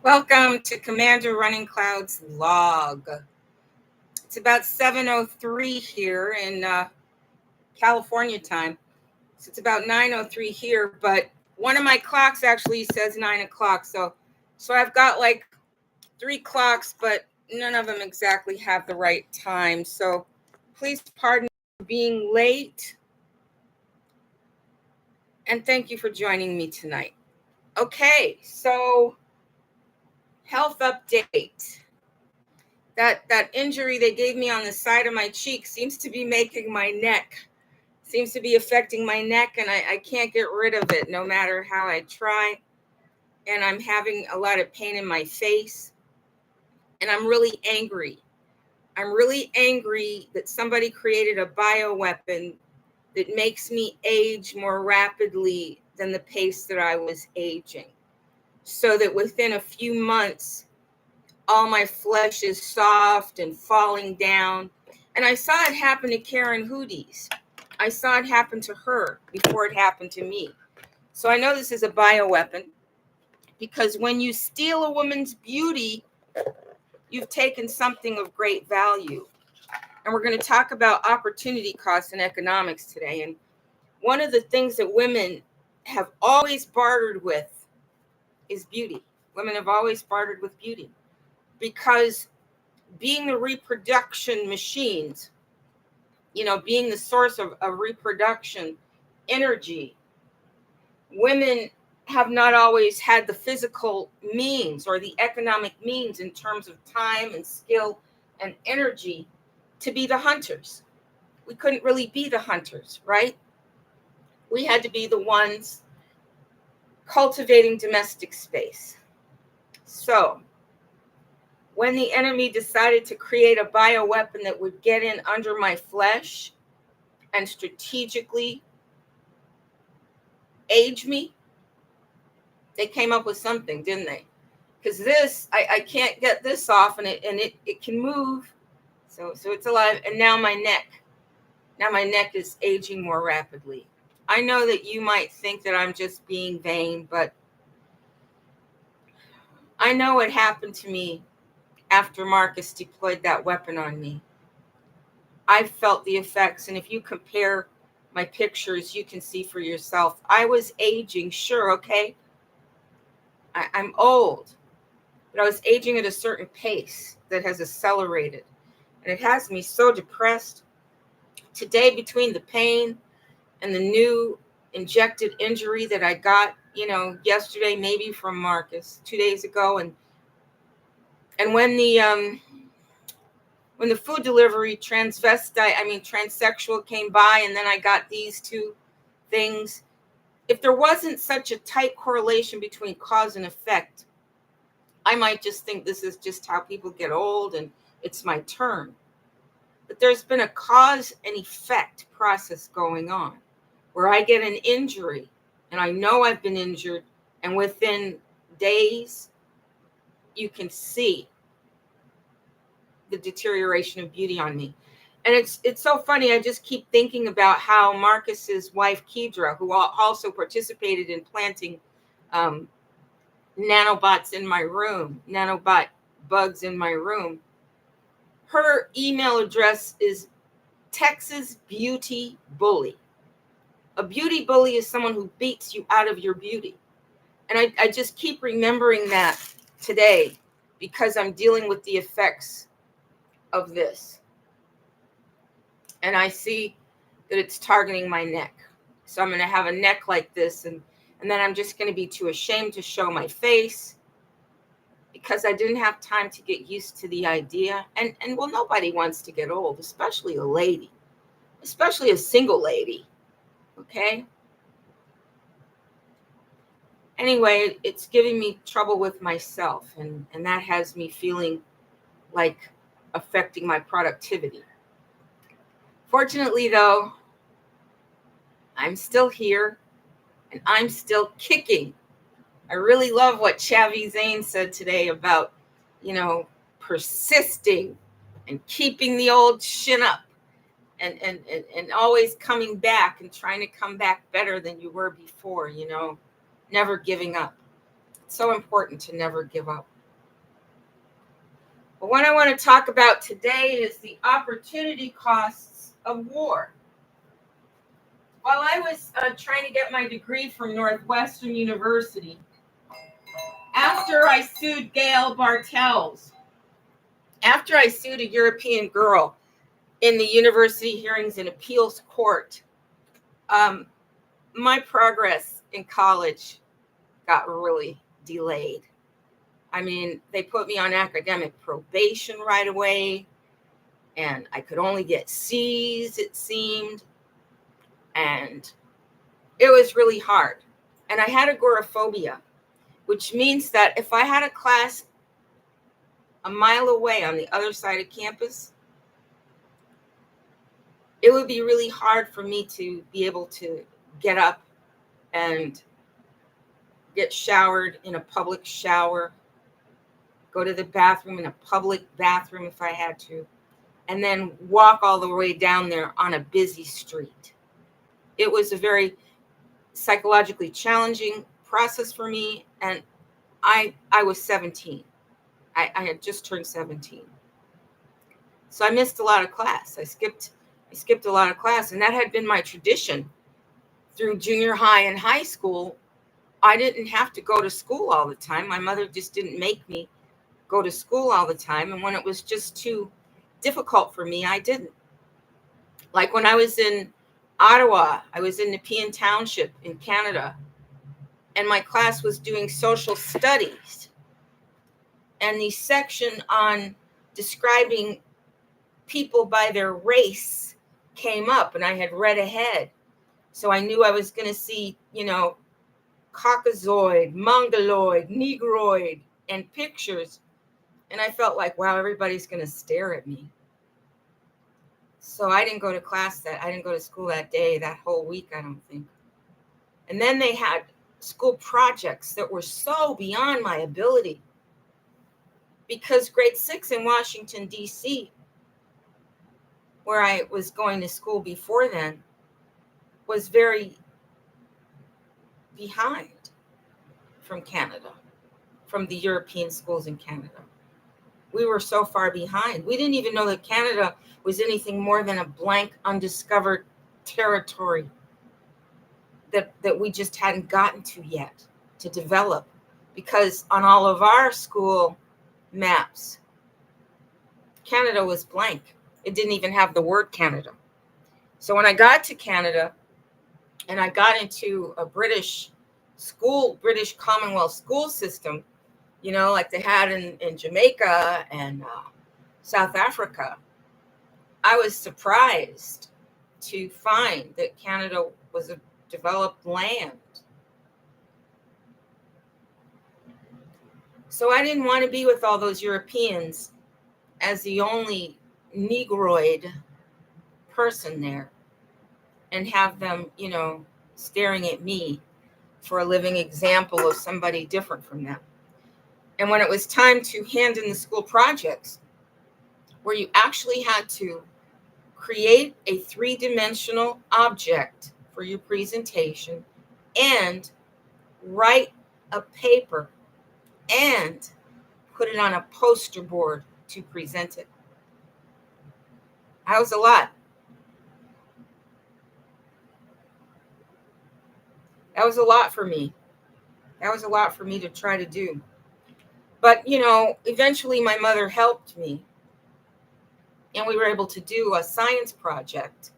Welcome to Commander Runningcloud's log. It's about 7:03 here in California time. So it's about 9:03 here, but one of my clocks actually says 9 o'clock. So I've got like 3 clocks, but none of them exactly have the right time. So please pardon me for being late. And thank you for joining me tonight. Okay, so health update. That injury they gave me on the side of my cheek seems to be making my neck, seems to be affecting my neck, and I can't get rid of it no matter how I try. And I'm having a lot of pain in my face, and I'm really angry. I'm really angry that somebody created a bioweapon that makes me age more rapidly than the pace that I was aging, so that within a few months, all my flesh is soft and falling down. And I saw it happen to Karen Hooties. I saw it happen to her before it happened to me. So I know this is a bioweapon, because when you steal a woman's beauty, you've taken something of great value. And we're going to talk about opportunity costs and economics today. And one of the things that women have always bartered with is beauty. Women have always bartered with beauty, because being the reproduction machines, being the source of reproduction energy, women have not always had the physical means or the economic means in terms of time and skill and energy to be the hunters. We couldn't really be the hunters, right? We had to be the ones cultivating domestic space. So when the enemy decided to create a bioweapon that would get in under my flesh and strategically age me, they came up with something, didn't they? Because this, I can't get this off, and it can move. So it's alive. And now my neck is aging more rapidly. I know that you might think that I'm just being vain, but I know what happened to me after Marcus deployed that weapon on me. I felt the effects, and if you compare my pictures, you can see for yourself. I was aging, sure, okay? I'm old, but I was aging at a certain pace that has accelerated, and it has me so depressed. Today, between the pain and the new injected injury that I got, yesterday, maybe from Marcus, 2 days ago, and when the food delivery transsexual came by, and then I got these two things. If there wasn't such a tight correlation between cause and effect, I might just think this is just how people get old and it's my turn. But there's been a cause and effect process going on where I get an injury and I know I've been injured, and within days, you can see the deterioration of beauty on me. And it's so funny. I just keep thinking about how Marcus's wife, Kedra, who also participated in planting nanobots in my room, nanobot bugs in my room. Her email address is Texas Beauty Bully. A beauty bully is someone who beats you out of your beauty. And I just keep remembering that today, because I'm dealing with the effects of this. And I see that it's targeting my neck. So I'm going to have a neck like this, and then I'm just going to be too ashamed to show my face, because I didn't have time to get used to the idea. And well, nobody wants to get old, especially a lady, especially a single lady. Okay? Anyway, it's giving me trouble with myself, and that has me feeling like affecting my productivity. Fortunately, though, I'm still here and I'm still kicking. I really love what Chavi Zane said today about, persisting and keeping the old shin up and always coming back and trying to come back better than you were before, never giving up. It's so important to never give up. But what I want to talk about today is the opportunity costs of war. While I was trying to get my degree from Northwestern University, after I sued Gail Bartels, after I sued a European girl in the university hearings and appeals court, my progress in college got really delayed. I mean, they put me on academic probation right away, and I could only get C's, it seemed, and it was really hard. And I had agoraphobia, which means that if I had a class a mile away on the other side of campus, it would be really hard for me to be able to get up and get showered in a public shower, go to the bathroom in a public bathroom if I had to, and then walk all the way down there on a busy street. It was a very psychologically challenging process for me, and I was 17. I had just turned 17. So I missed a lot of class. I skipped a lot of class, and that had been my tradition through junior high and high school. I didn't have to go to school all the time. My mother just didn't make me go to school all the time. And when it was just too difficult for me, I didn't. Like when I was in Ottawa, I was in Nepean Township in Canada, and my class was doing social studies. And the section on describing people by their race came up, and I had read ahead. So I knew I was going to see, Caucasoid, Mongoloid, Negroid, and pictures. And I felt like, wow, everybody's going to stare at me. So I didn't go to I didn't go to school that day, that whole week, I don't think. And then they had school projects that were so beyond my ability, because grade 6 in Washington, D.C., where I was going to school before then, was very behind from Canada, from the European schools in Canada. We were so far behind. We didn't even know that Canada was anything more than a blank, undiscovered territory that we just hadn't gotten to yet to develop, because on all of our school maps, Canada was blank. It didn't even have the word Canada. So when I got to Canada and I got into a British Commonwealth school system, like they had in Jamaica and South Africa, I was surprised to find that Canada was a developed land. So I didn't want to be with all those Europeans as the only Negroid person there and have them, staring at me for a living example of somebody different from them. And when it was time to hand in the school projects, where you actually had to create a 3-dimensional object for your presentation and write a paper and put it on a poster board to present it. That was a lot. That was a lot for me. That was a lot for me to try to do. But, eventually my mother helped me, and we were able to do a science project.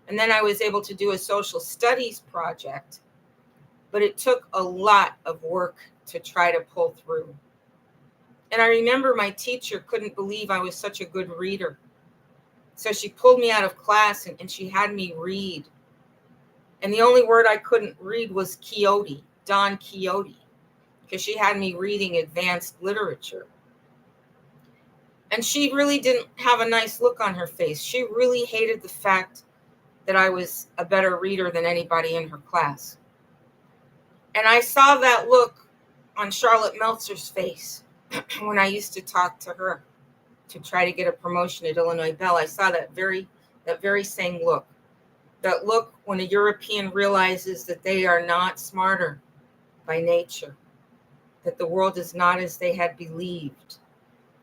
And then I was able to do a social studies project. But it took a lot of work to try to pull through. And I remember my teacher couldn't believe I was such a good reader. So she pulled me out of class and she had me read. And the only word I couldn't read was Quixote, Don Quixote, because she had me reading advanced literature. And she really didn't have a nice look on her face. She really hated the fact that I was a better reader than anybody in her class. And I saw that look on Charlotte Meltzer's face when I used to talk to her to try to get a promotion at Illinois Bell. I saw that very same look. That look when a European realizes that they are not smarter by nature, that the world is not as they had believed,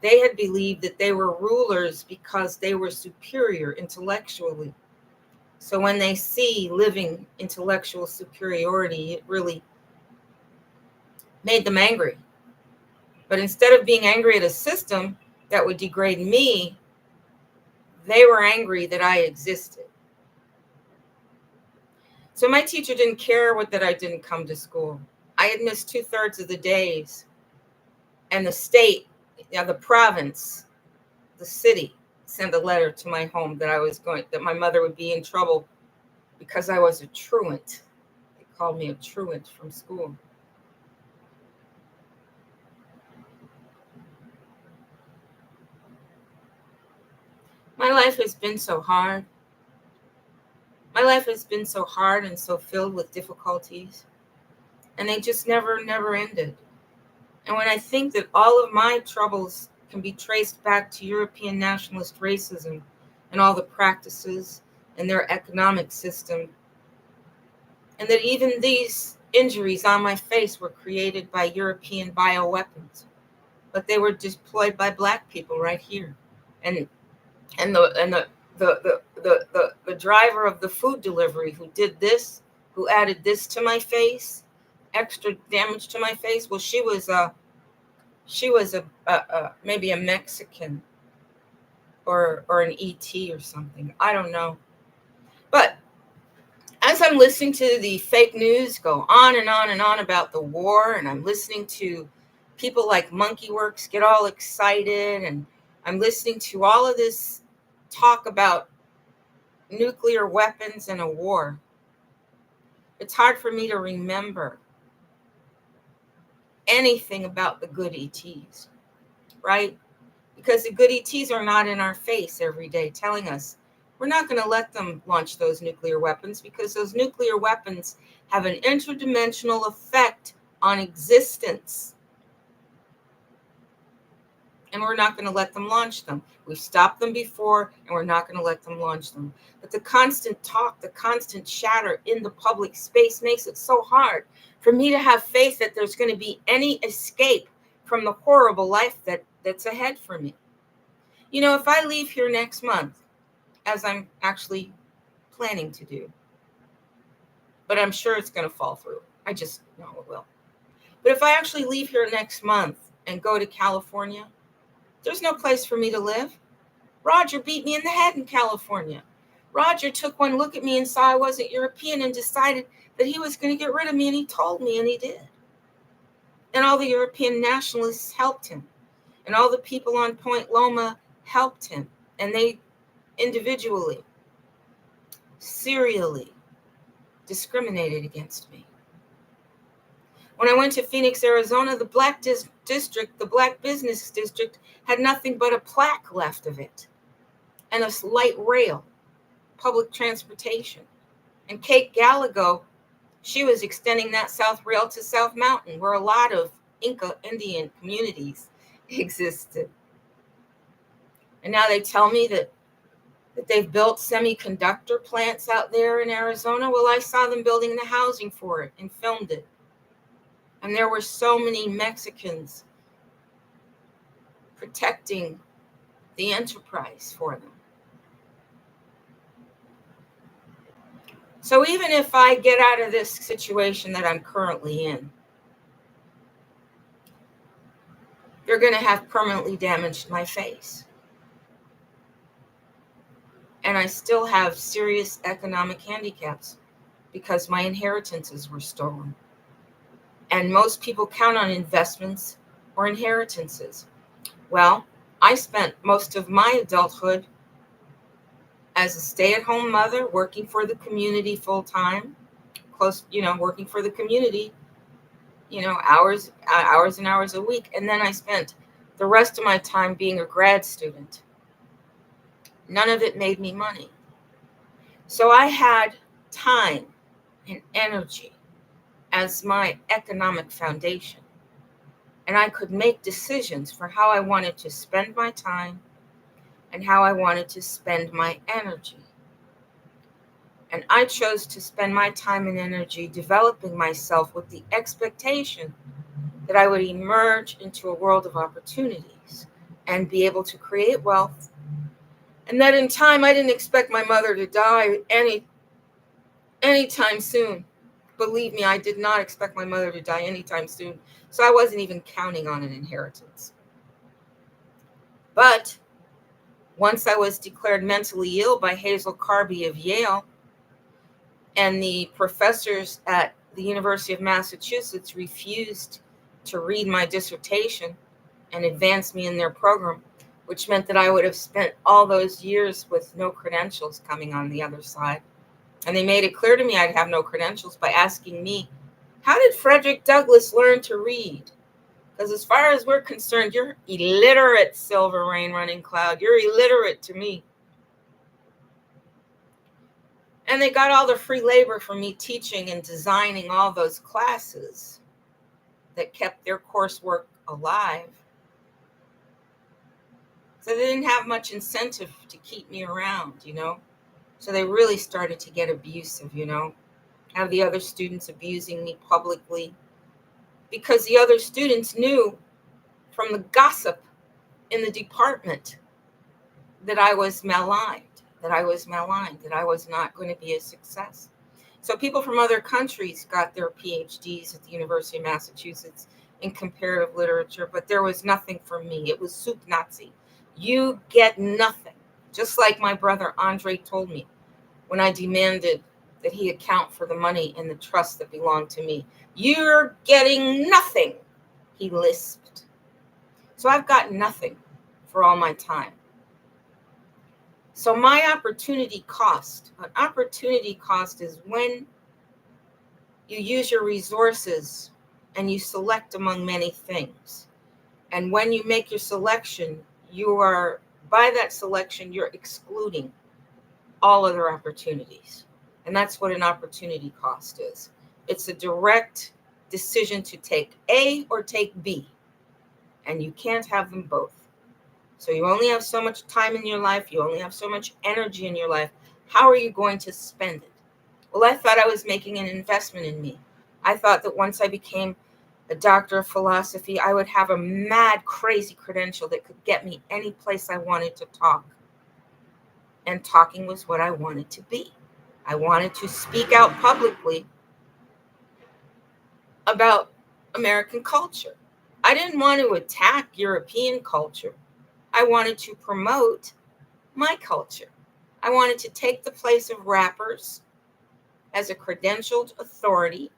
They had believed that they were rulers because they were superior intellectually. So when they see living intellectual superiority, it really made them angry. But instead of being angry at a system that would degrade me, they were angry that I existed. So my teacher didn't care that I didn't come to school. I had missed 2/3 of the days. And the state, the province, the city sent a letter to my home that my mother would be in trouble because I was a truant. They called me a truant from school. My life has been so hard. My life has been so hard and so filled with difficulties. And they just never ended. And when I think that all of my troubles can be traced back to European nationalist racism and all the practices and their economic system, and that even these injuries on my face were created by European bioweapons, but they were deployed by Black people right here. And the driver of the food delivery who did this, who added this to my face, extra damage to my face, well, she was maybe a Mexican or an ET or something. I don't know. But as I'm listening to the fake news go on and on and on about the war, and I'm listening to people like Monkey Works get all excited, and I'm listening to all of this talk about nuclear weapons and a war, it's hard for me to remember anything about the good ETs, right? Because the good ETs are not in our face every day telling us we're not going to let them launch those nuclear weapons because those nuclear weapons have an interdimensional effect on existence. And we're not going to let them launch them. We've stopped them before, and we're not going to let them launch them. But the constant talk, the constant chatter in the public space makes it so hard for me to have faith that there's going to be any escape from the horrible life that's ahead for me. You know, if I leave here next month, as I'm actually planning to do, but I'm sure it's going to fall through. I just know it will. But if I actually leave here next month and go to California, there's no place for me to live. Roger beat me in the head in California. Roger took one look at me and saw I wasn't European and decided that he was going to get rid of me, and he told me, and he did. And all the European nationalists helped him. And all the people on Point Loma helped him. And they individually, serially discriminated against me. When I went to Phoenix, Arizona, the Black district, the Black business district, had nothing but a plaque left of it and a light rail, public transportation. And Kate Gallego, she was extending that South Rail to South Mountain, where a lot of Inca Indian communities existed. And now they tell me that they've built semiconductor plants out there in Arizona. Well, I saw them building the housing for it and filmed it. And there were so many Mexicans protecting the enterprise for them. So even if I get out of this situation that I'm currently in, they're going to have permanently damaged my face. And I still have serious economic handicaps because my inheritances were stolen. And most people count on investments or inheritances. Well, I spent most of my adulthood as a stay-at-home mother, working for the community full-time, working for the community, hours and hours a week. And then I spent the rest of my time being a grad student. None of it made me money. So I had time and energy as my economic foundation. And I could make decisions for how I wanted to spend my time and how I wanted to spend my energy. And I chose to spend my time and energy developing myself with the expectation that I would emerge into a world of opportunities, and be able to create wealth. And that in time, I didn't expect my mother to die anytime soon. Believe me, I did not expect my mother to die anytime soon. So I wasn't even counting on an inheritance. But once I was declared mentally ill by Hazel Carby of Yale, and the professors at the University of Massachusetts refused to read my dissertation and advance me in their program, which meant that I would have spent all those years with no credentials coming on the other side. And they made it clear to me I'd have no credentials by asking me, how did Frederick Douglass learn to read? Because as far as we're concerned, you're illiterate, Silver Rain Runningcloud. You're illiterate to me. And they got all the free labor from me teaching and designing all those classes that kept their coursework alive. So they didn't have much incentive to keep me around, So they really started to get abusive, have the other students abusing me publicly, because the other students knew from the gossip in the department that I was maligned, that I was not going to be a success. So people from other countries got their PhDs at the University of Massachusetts in comparative literature, but there was nothing for me. It was soup Nazi. You get nothing. Just like my brother Andre told me when I demanded that he account for the money in the trust that belonged to me. You're getting nothing, he lisped. So I've got nothing for all my time. So my opportunity cost, an opportunity cost is when you use your resources and you select among many things. And when you make your selection, by that selection, you're excluding all other opportunities. And that's what an opportunity cost is. It's a direct decision to take A or take B. And you can't have them both. So you only have so much time in your life. You only have so much energy in your life. How are you going to spend it? Well, I thought I was making an investment in me. I thought that once I became a doctor of philosophy, I would have a mad, crazy credential that could get me any place I wanted to talk. And talking was what I wanted to be. I wanted to speak out publicly about American culture. I didn't want to attack European culture. I wanted to promote my culture. I wanted to take the place of rappers as a credentialed authority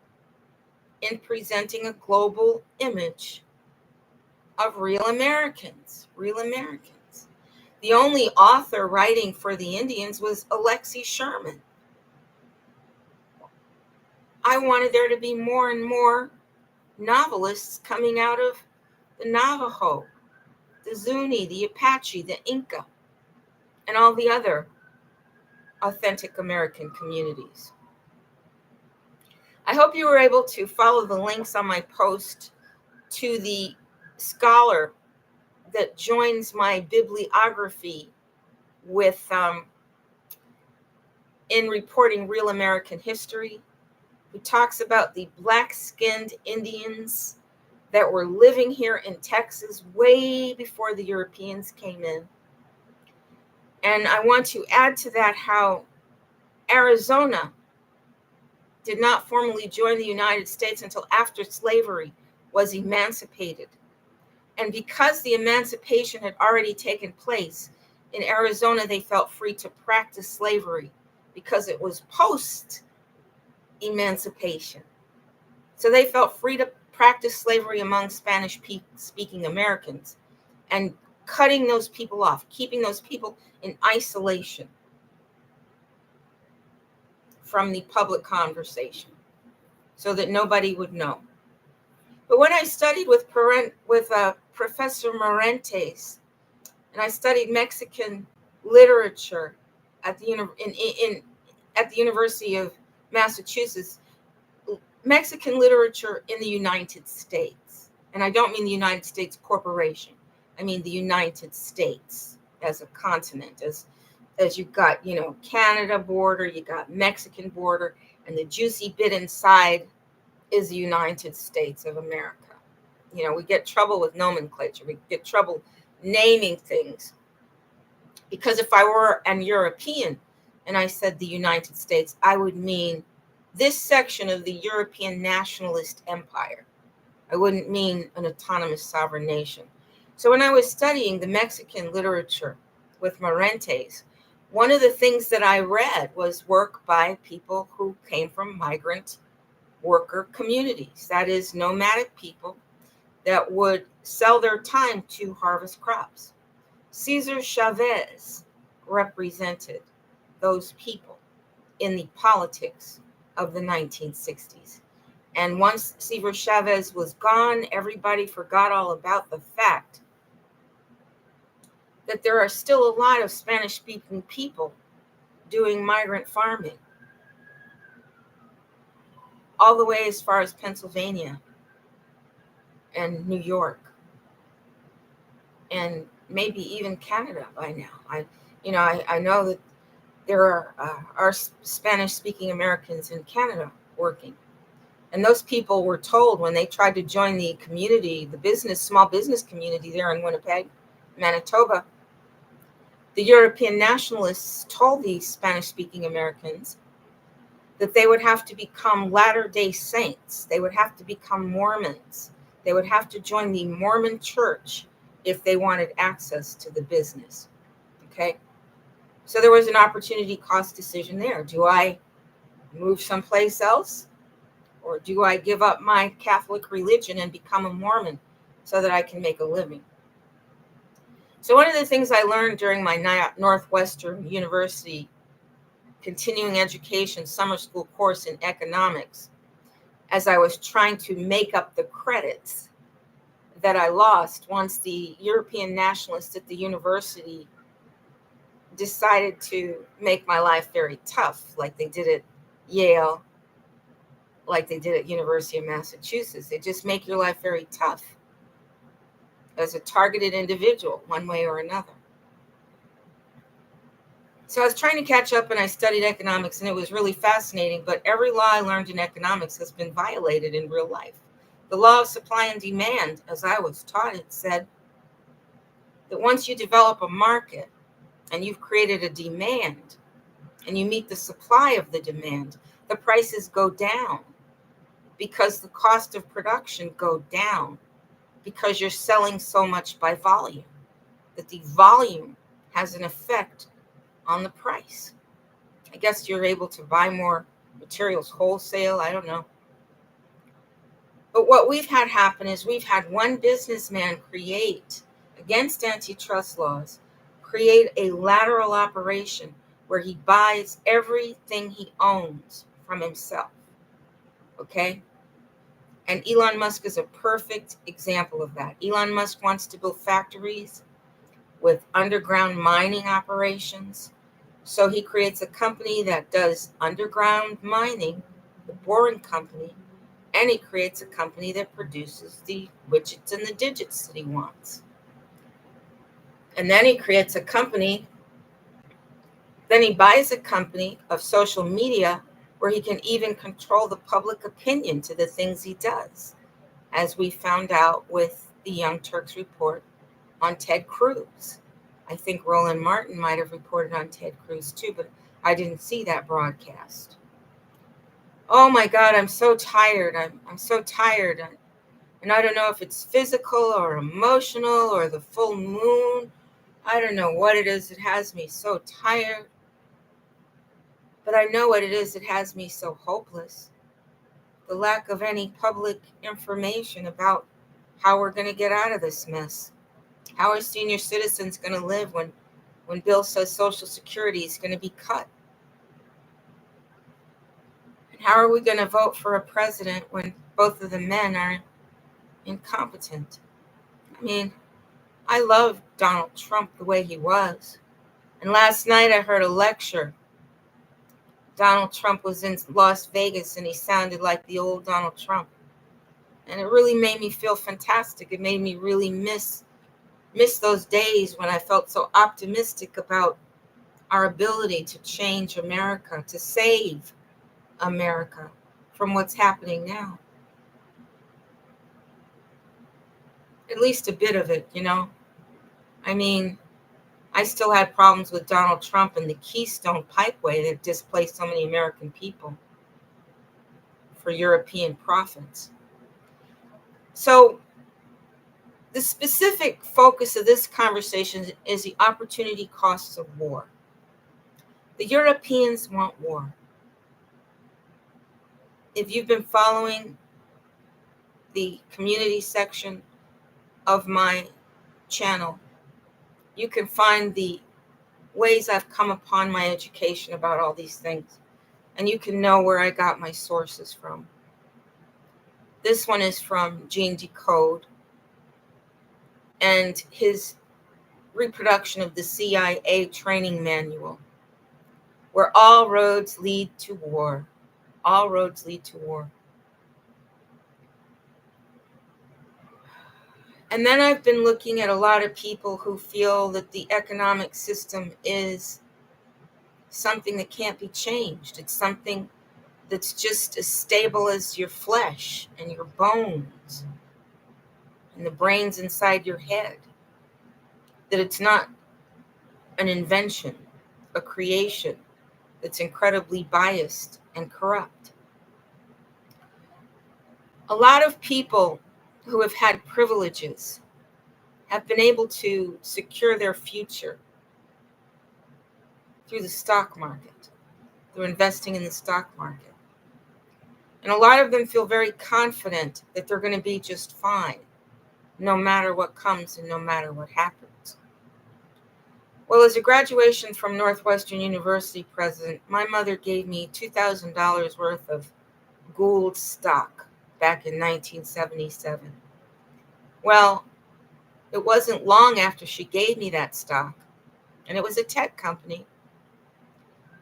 in presenting a global image of real Americans. The only author writing for the Indians was Alexi Sherman. I wanted there to be more and more novelists coming out of the Navajo, the Zuni, the Apache, the Inca, and all the other authentic American communities. I hope you were able to follow the links on my post to the scholar that joins my bibliography with in reporting real American history, who talks about the black-skinned Indians that were living here in Texas way before the Europeans came in. And I want to add to that how Arizona did not formally join the United States until after slavery was emancipated. And because the emancipation had already taken place, in Arizona, they felt free to practice slavery because it was post-emancipation. So they felt free to practice slavery among Spanish-speaking Americans and cutting those people off, keeping those people in isolation from the public conversation so that nobody would know. But when I studied with Professor Morentes, and I studied Mexican literature at the University of Massachusetts, Mexican literature in the United States, and I don't mean the United States Corporation, I mean the United States as a continent, as you've got, Canada border, you got Mexican border, and the juicy bit inside is the United States of America. We get trouble with nomenclature. We get trouble naming things. Because if I were an European and I said the United States, I would mean this section of the European nationalist empire. I wouldn't mean an autonomous sovereign nation. So when I was studying the Mexican literature with Morentes, one of the things that I read was work by people who came from migrant worker communities, that is, nomadic people that would sell their time to harvest crops. Cesar Chavez represented those people in the politics of the 1960s. And once Cesar Chavez was gone, everybody forgot all about the fact that there are still a lot of Spanish-speaking people doing migrant farming all the way as far as Pennsylvania and New York and maybe even Canada by now. I know that there are Spanish-speaking Americans in Canada working. And those people were told when they tried to join the community, the small business community there in Winnipeg, Manitoba, the European nationalists told these Spanish-speaking Americans that they would have to become Latter-day Saints. They would have to become Mormons. They would have to join the Mormon church if they wanted access to the business. Okay? So there was an opportunity cost decision there. Do I move someplace else? Or do I give up my Catholic religion and become a Mormon so that I can make a living? So one of the things I learned during my Northwestern University continuing education summer school course in economics, as I was trying to make up the credits that I lost once the European nationalists at the university decided to make my life very tough, like they did at Yale, like they did at University of Massachusetts. They just make your life very tough as a targeted individual, one way or another. So I was trying to catch up and I studied economics, and it was really fascinating, but every law I learned in economics has been violated in real life. The law of supply and demand, as I was taught it, said that once you develop a market and you've created a demand and you meet the supply of the demand, the prices go down because the cost of production go down because you're selling so much by volume, that the volume has an effect on the price. I guess you're able to buy more materials wholesale. I don't know. But what we've had happen is we've had one businessman create, against antitrust laws, create a lateral operation where he buys everything he owns from himself. Okay? And Elon Musk is a perfect example of that. Elon Musk wants to build factories with underground mining operations. So he creates a company that does underground mining, the boring company, and he creates a company that produces the widgets and the digits that he wants. And then he creates a company, then he buys a company of social media where he can even control the public opinion to the things he does, as we found out with the Young Turks report on Ted Cruz. I think Roland Martin might have reported on Ted Cruz too, but I didn't see that broadcast. Oh my God, I'm so tired. I'm so tired. And I don't know if it's physical or emotional or the full moon. I don't know what it is. It has me so tired. But I know what it is. It has me so hopeless. The lack of any public information about how we're going to get out of this mess. How are senior citizens going to live when Bill says Social Security is going to be cut? And how are we going to vote for a president when both of the men are incompetent? I mean, I love Donald Trump the way he was. And last night I heard a lecture. Donald Trump was in Las Vegas and he sounded like the old Donald Trump. And it really made me feel fantastic. It made me really miss those days when I felt so optimistic about our ability to change America, to save America from what's happening now. At least a bit of it, you know. I mean, I still had problems with Donald Trump and the Keystone Pipeway that displaced so many American people for European profits. So the specific focus of this conversation is the opportunity costs of war. The Europeans want war. If you've been following the community section of my channel, you can find the ways I've come upon my education about all these things, and you can know where I got my sources from. This one is from Gene Decode and his reproduction of the CIA training manual, where all roads lead to war. All roads lead to war. And then I've been looking at a lot of people who feel that the economic system is something that can't be changed. It's something that's just as stable as your flesh and your bones and the brains inside your head. That it's not an invention, a creation that's incredibly biased and corrupt. A lot of people who have had privileges have been able to secure their future through the stock market, through investing in the stock market. And a lot of them feel very confident that they're going to be just fine, no matter what comes and no matter what happens. Well, as a graduation from Northwestern University president, my mother gave me $2,000 worth of Gould stock back in 1977. Well, it wasn't long after she gave me that stock, and it was a tech company,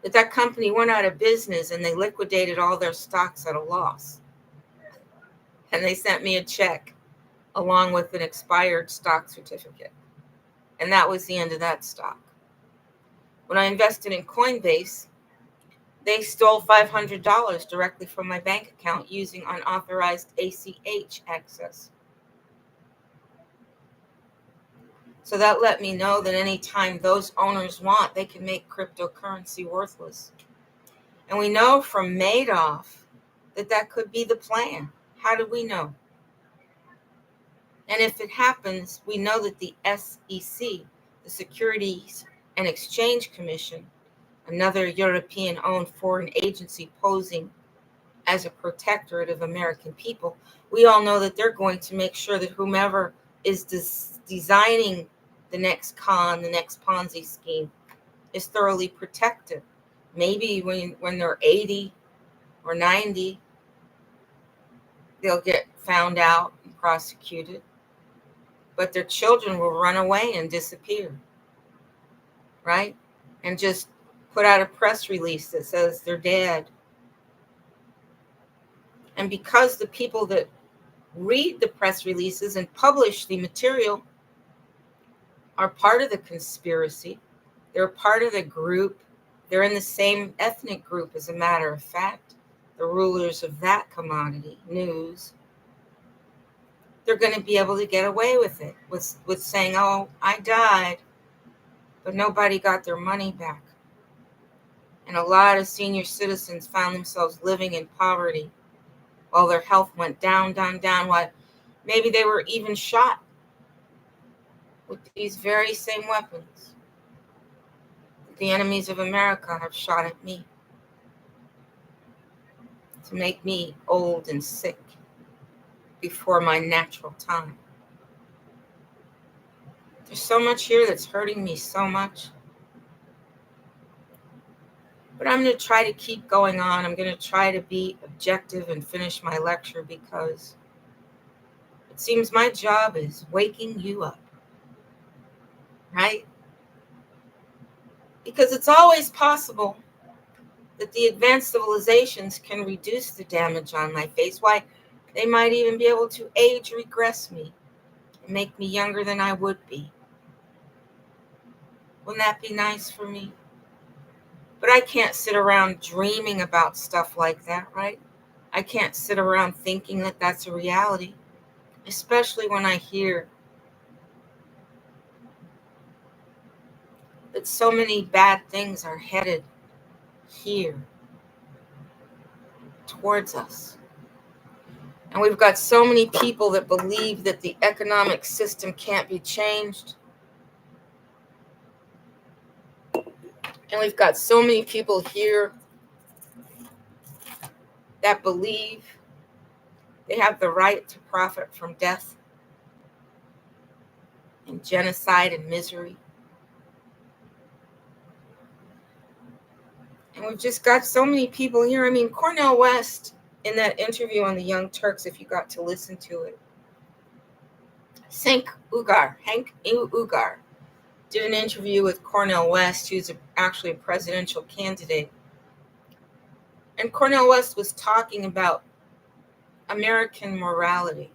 that company went out of business and they liquidated all their stocks at a loss. And they sent me a check along with an expired stock certificate. And that was the end of that stock. When I invested in Coinbase, they stole $500 directly from my bank account using unauthorized ACH access. So that let me know that anytime those owners want, they can make cryptocurrency worthless. And we know from Madoff that could be the plan. How do we know? And if it happens, we know that the SEC, the Securities and Exchange Commission, another European-owned foreign agency posing as a protectorate of American people, we all know that they're going to make sure that whomever is designing the next con, the next Ponzi scheme, is thoroughly protected. Maybe when they're 80 or 90, they'll get found out and prosecuted, but their children will run away and disappear, right? And just put out a press release that says they're dead. And because the people that read the press releases and publish the material are part of the conspiracy, they're part of the group, they're in the same ethnic group, as a matter of fact, the rulers of that commodity, news, they're going to be able to get away with it, with saying, oh, I died, but nobody got their money back. And a lot of senior citizens found themselves living in poverty while their health went down, down, down, while maybe they were even shot with these very same weapons that the enemies of America have shot at me to make me old and sick before my natural time. There's so much here that's hurting me so much. But I'm going to try to keep going on. I'm going to try to be objective and finish my lecture, because it seems my job is waking you up, right? Because it's always possible that the advanced civilizations can reduce the damage on my face. Why, they might even be able to age regress me and make me younger than I would be. Wouldn't that be nice for me? But I can't sit around dreaming about stuff like that, right? I can't sit around thinking that that's a reality, especially when I hear But so many bad things are headed here towards us. And we've got so many people that believe that the economic system can't be changed. And we've got so many people here that believe they have the right to profit from death and genocide and misery. And we've just got so many people here. I mean, Cornel West, in that interview on the Young Turks, if you got to listen to it, Hank Ugar, did an interview with Cornel West, who's actually a presidential candidate. And Cornel West was talking about American morality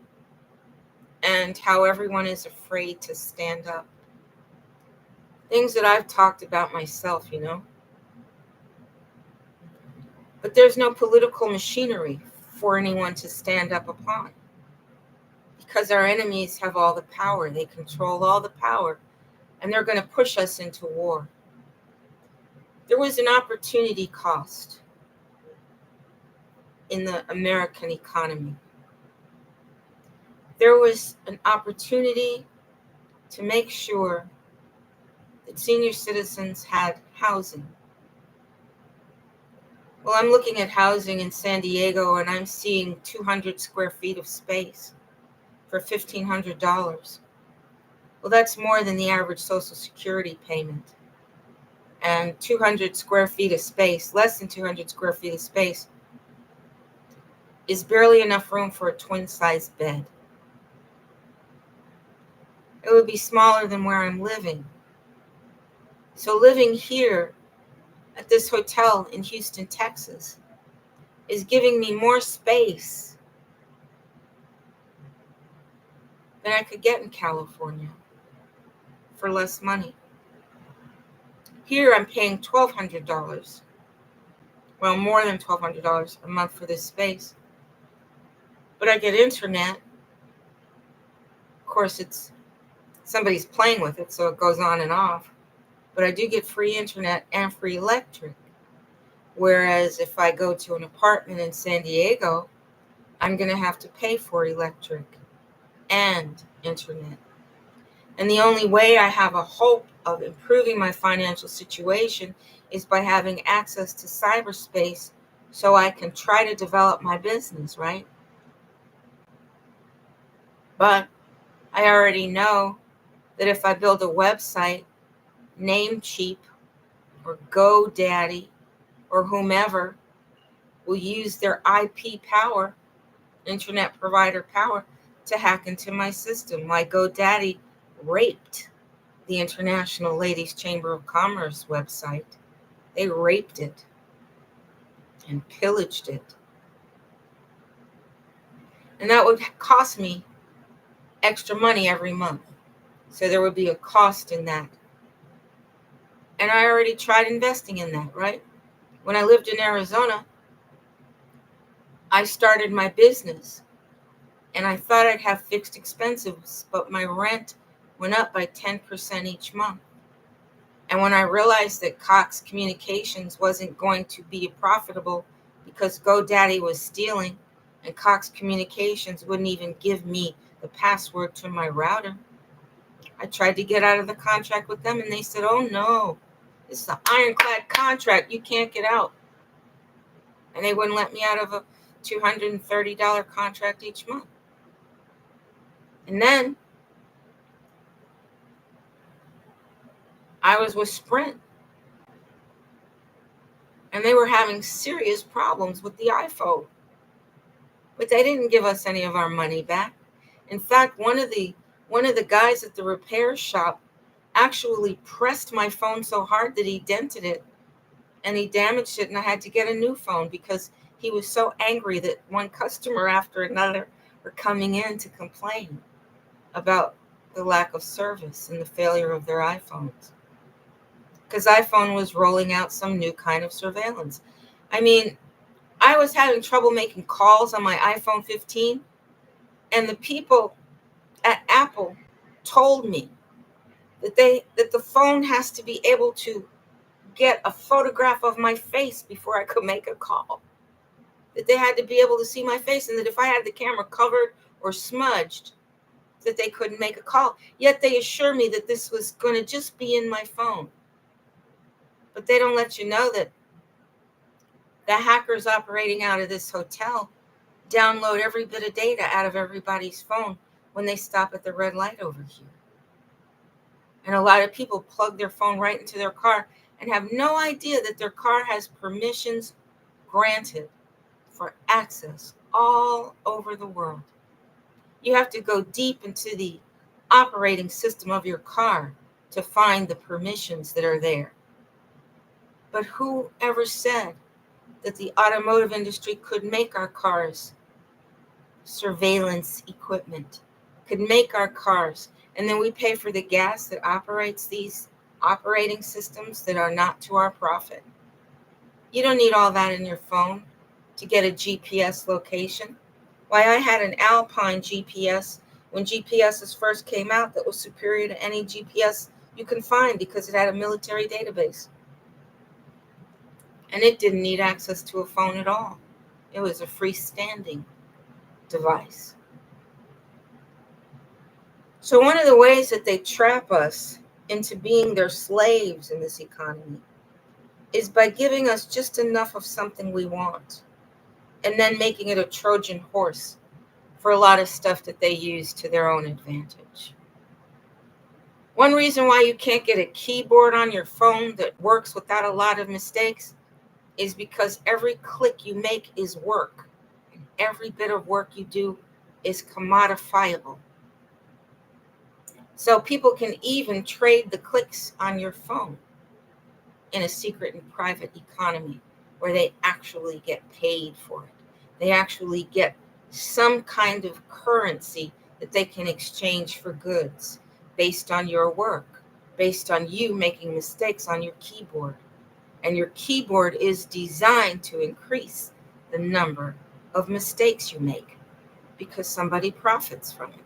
and how everyone is afraid to stand up. Things that I've talked about myself, But there's no political machinery for anyone to stand up upon, because our enemies have all the power. They control all the power, and they're going to push us into war. There was an opportunity cost in the American economy. There was an opportunity to make sure that senior citizens had housing. Well, I'm looking at housing in San Diego, and I'm seeing 200 square feet of space for $1,500. Well, that's more than the average Social Security payment. And 200 square feet of space, less than 200 square feet of space, is barely enough room for a twin-size bed. It would be smaller than where I'm living. So living here at this hotel in Houston, Texas, is giving me more space than I could get in California for less money. Here I'm paying $1,200, well, more than $1,200 a month for this space. But I get internet. Of course, it's somebody's playing with it, so it goes on and off. But I do get free internet and free electric. Whereas if I go to an apartment in San Diego, I'm going to have to pay for electric and internet. And the only way I have a hope of improving my financial situation is by having access to cyberspace so I can try to develop my business, right? But I already know that if I build a website, Namecheap or GoDaddy or whomever will use their IP power, internet provider power, to hack into my system. Why GoDaddy raped the International Ladies Chamber of Commerce website. They raped it and pillaged it. And that would cost me extra money every month. So there would be a cost in that. And I already tried investing in that, right? When I lived in Arizona, I started my business and I thought I'd have fixed expenses, but my rent went up by 10% each month. And when I realized that Cox Communications wasn't going to be profitable because GoDaddy was stealing and Cox Communications wouldn't even give me the password to my router, I tried to get out of the contract with them and they said, oh no, this is an ironclad contract, you can't get out. And they wouldn't let me out of a $230 contract each month. And then I was with Sprint, and they were having serious problems with the iPhone. But they didn't give us any of our money back. In fact, one of the guys at the repair shop actually pressed my phone so hard that he dented it and he damaged it, and I had to get a new phone because he was so angry that one customer after another were coming in to complain about the lack of service and the failure of their iPhones. Because iPhone was rolling out some new kind of surveillance. I mean, I was having trouble making calls on my iPhone 15, and the people at Apple told me that the phone has to be able to get a photograph of my face before I could make a call. That they had to be able to see my face, and that if I had the camera covered or smudged, that they couldn't make a call. Yet they assure me that this was going to just be in my phone. But they don't let you know that the hackers operating out of this hotel download every bit of data out of everybody's phone when they stop at the red light over here. And a lot of people plug their phone right into their car and have no idea that their car has permissions granted for access all over the world. You have to go deep into the operating system of your car to find the permissions that are there. But who ever said that the automotive industry could make our cars surveillance equipment, could make our cars, and then we pay for the gas that operates these operating systems that are not to our profit? You don't need all that in your phone to get a GPS location. Why, I had an Alpine GPS when GPSs first came out that was superior to any GPS you can find because it had a military database. And it didn't need access to a phone at all. It was a freestanding device. So one of the ways that they trap us into being their slaves in this economy is by giving us just enough of something we want and then making it a Trojan horse for a lot of stuff that they use to their own advantage. One reason why you can't get a keyboard on your phone that works without a lot of mistakes is because every click you make is work. And every bit of work you do is commodifiable. So people can even trade the clicks on your phone in a secret and private economy where they actually get paid for it. They actually get some kind of currency that they can exchange for goods based on your work, based on you making mistakes on your keyboard. And your keyboard is designed to increase the number of mistakes you make because somebody profits from it.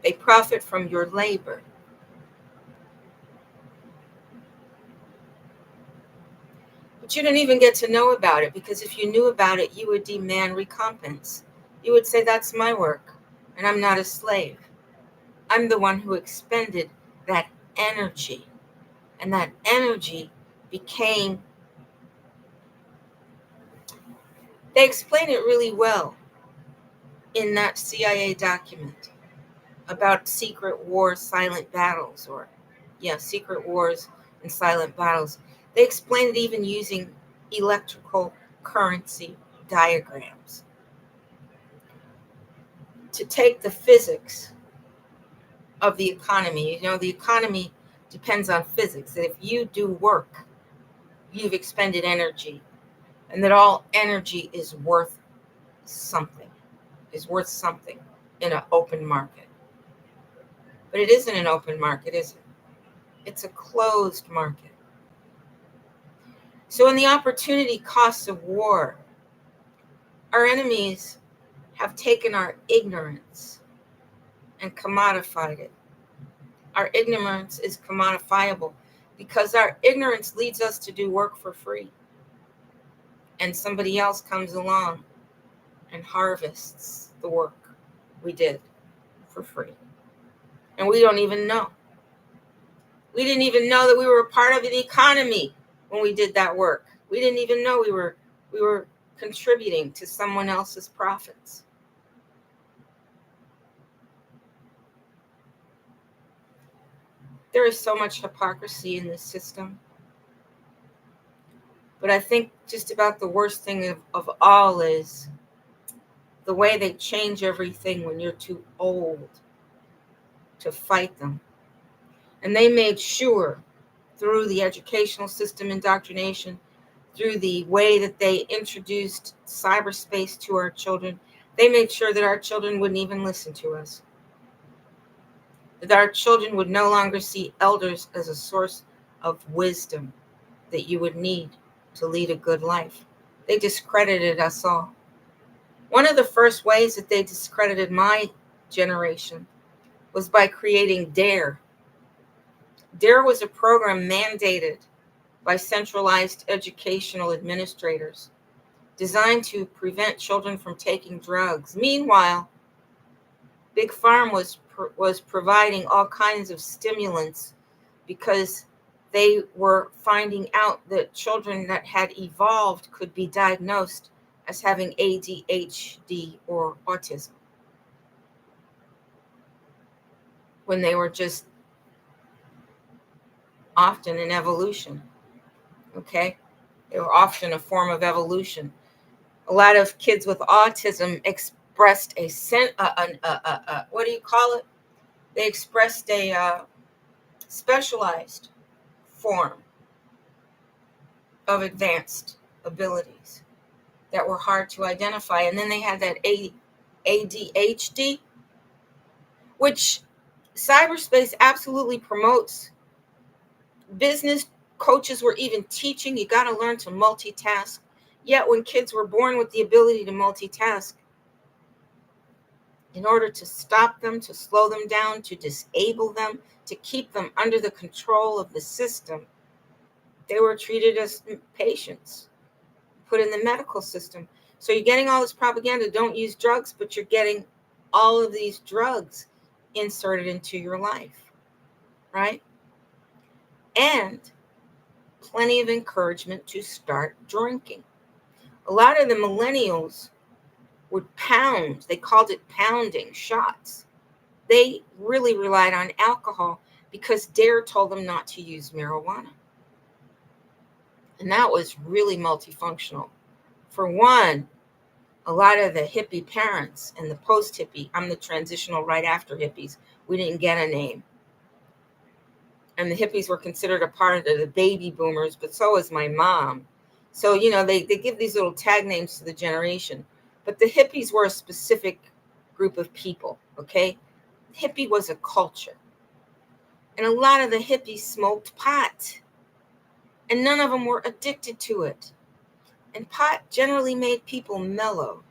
They profit from your labor. But you didn't even get to know about it, because if you knew about it, you would demand recompense. You would say, that's my work, and I'm not a slave. I'm the one who expended that energy. And that energy became, they explain it really well in that CIA document about secret wars, silent battles, secret wars and silent battles. They explain it even using electrical currency diagrams to take the physics of the economy. You know, the economy depends on physics, that if you do work, you've expended energy, and that all energy is worth something, in an open market. But it isn't an open market, is it? It's a closed market. So in the opportunity costs of war, our enemies have taken our ignorance and commodified it. Our ignorance is commodifiable because our ignorance leads us to do work for free. And somebody else comes along and harvests the work we did for free. And we don't even know. We didn't even know that we were a part of an economy when we did that work. We didn't even know we were contributing to someone else's profits. There is so much hypocrisy in this system. But I think just about the worst thing of all is the way they change everything when you're too old to fight them. And they made sure through the educational system indoctrination, through the way that they introduced cyberspace to our children, they made sure that our children wouldn't even listen to us. That our children would no longer see elders as a source of wisdom that you would need to lead a good life. They discredited us all. One of the first ways that they discredited my generation was by creating DARE, DARE was a program mandated by centralized educational administrators designed to prevent children from taking drugs. Meanwhile, Big Farm was providing all kinds of stimulants because they were finding out that children that had evolved could be diagnosed as having ADHD or autism when they were just often in evolution. Okay? They were often a form of evolution. A lot of kids with autism expressed what do you call it? They expressed a specialized form of advanced abilities that were hard to identify. And then they had that ADHD, which cyberspace absolutely promotes. Business coaches were even teaching you got to learn to multitask. Yet when kids were born with the ability to multitask, in order to stop them, to slow them down, to disable them, to keep them under the control of the system, they were treated as patients, put in the medical system. So you're getting all this propaganda, don't use drugs, but you're getting all of these drugs inserted into your life, right? And plenty of encouragement to start drinking. A lot of the millennials would pound, they called it pounding shots. They really relied on alcohol because DARE told them not to use marijuana. And that was really multifunctional. For one, a lot of the hippie parents and the post-hippie, I'm the transitional right after hippies, we didn't get a name. And the hippies were considered a part of the baby boomers, but so was my mom. So, they give these little tag names to the generation. But the hippies were a specific group of people, okay? Hippie was a culture. And a lot of the hippies smoked pot. And none of them were addicted to it. And pot generally made people mellow,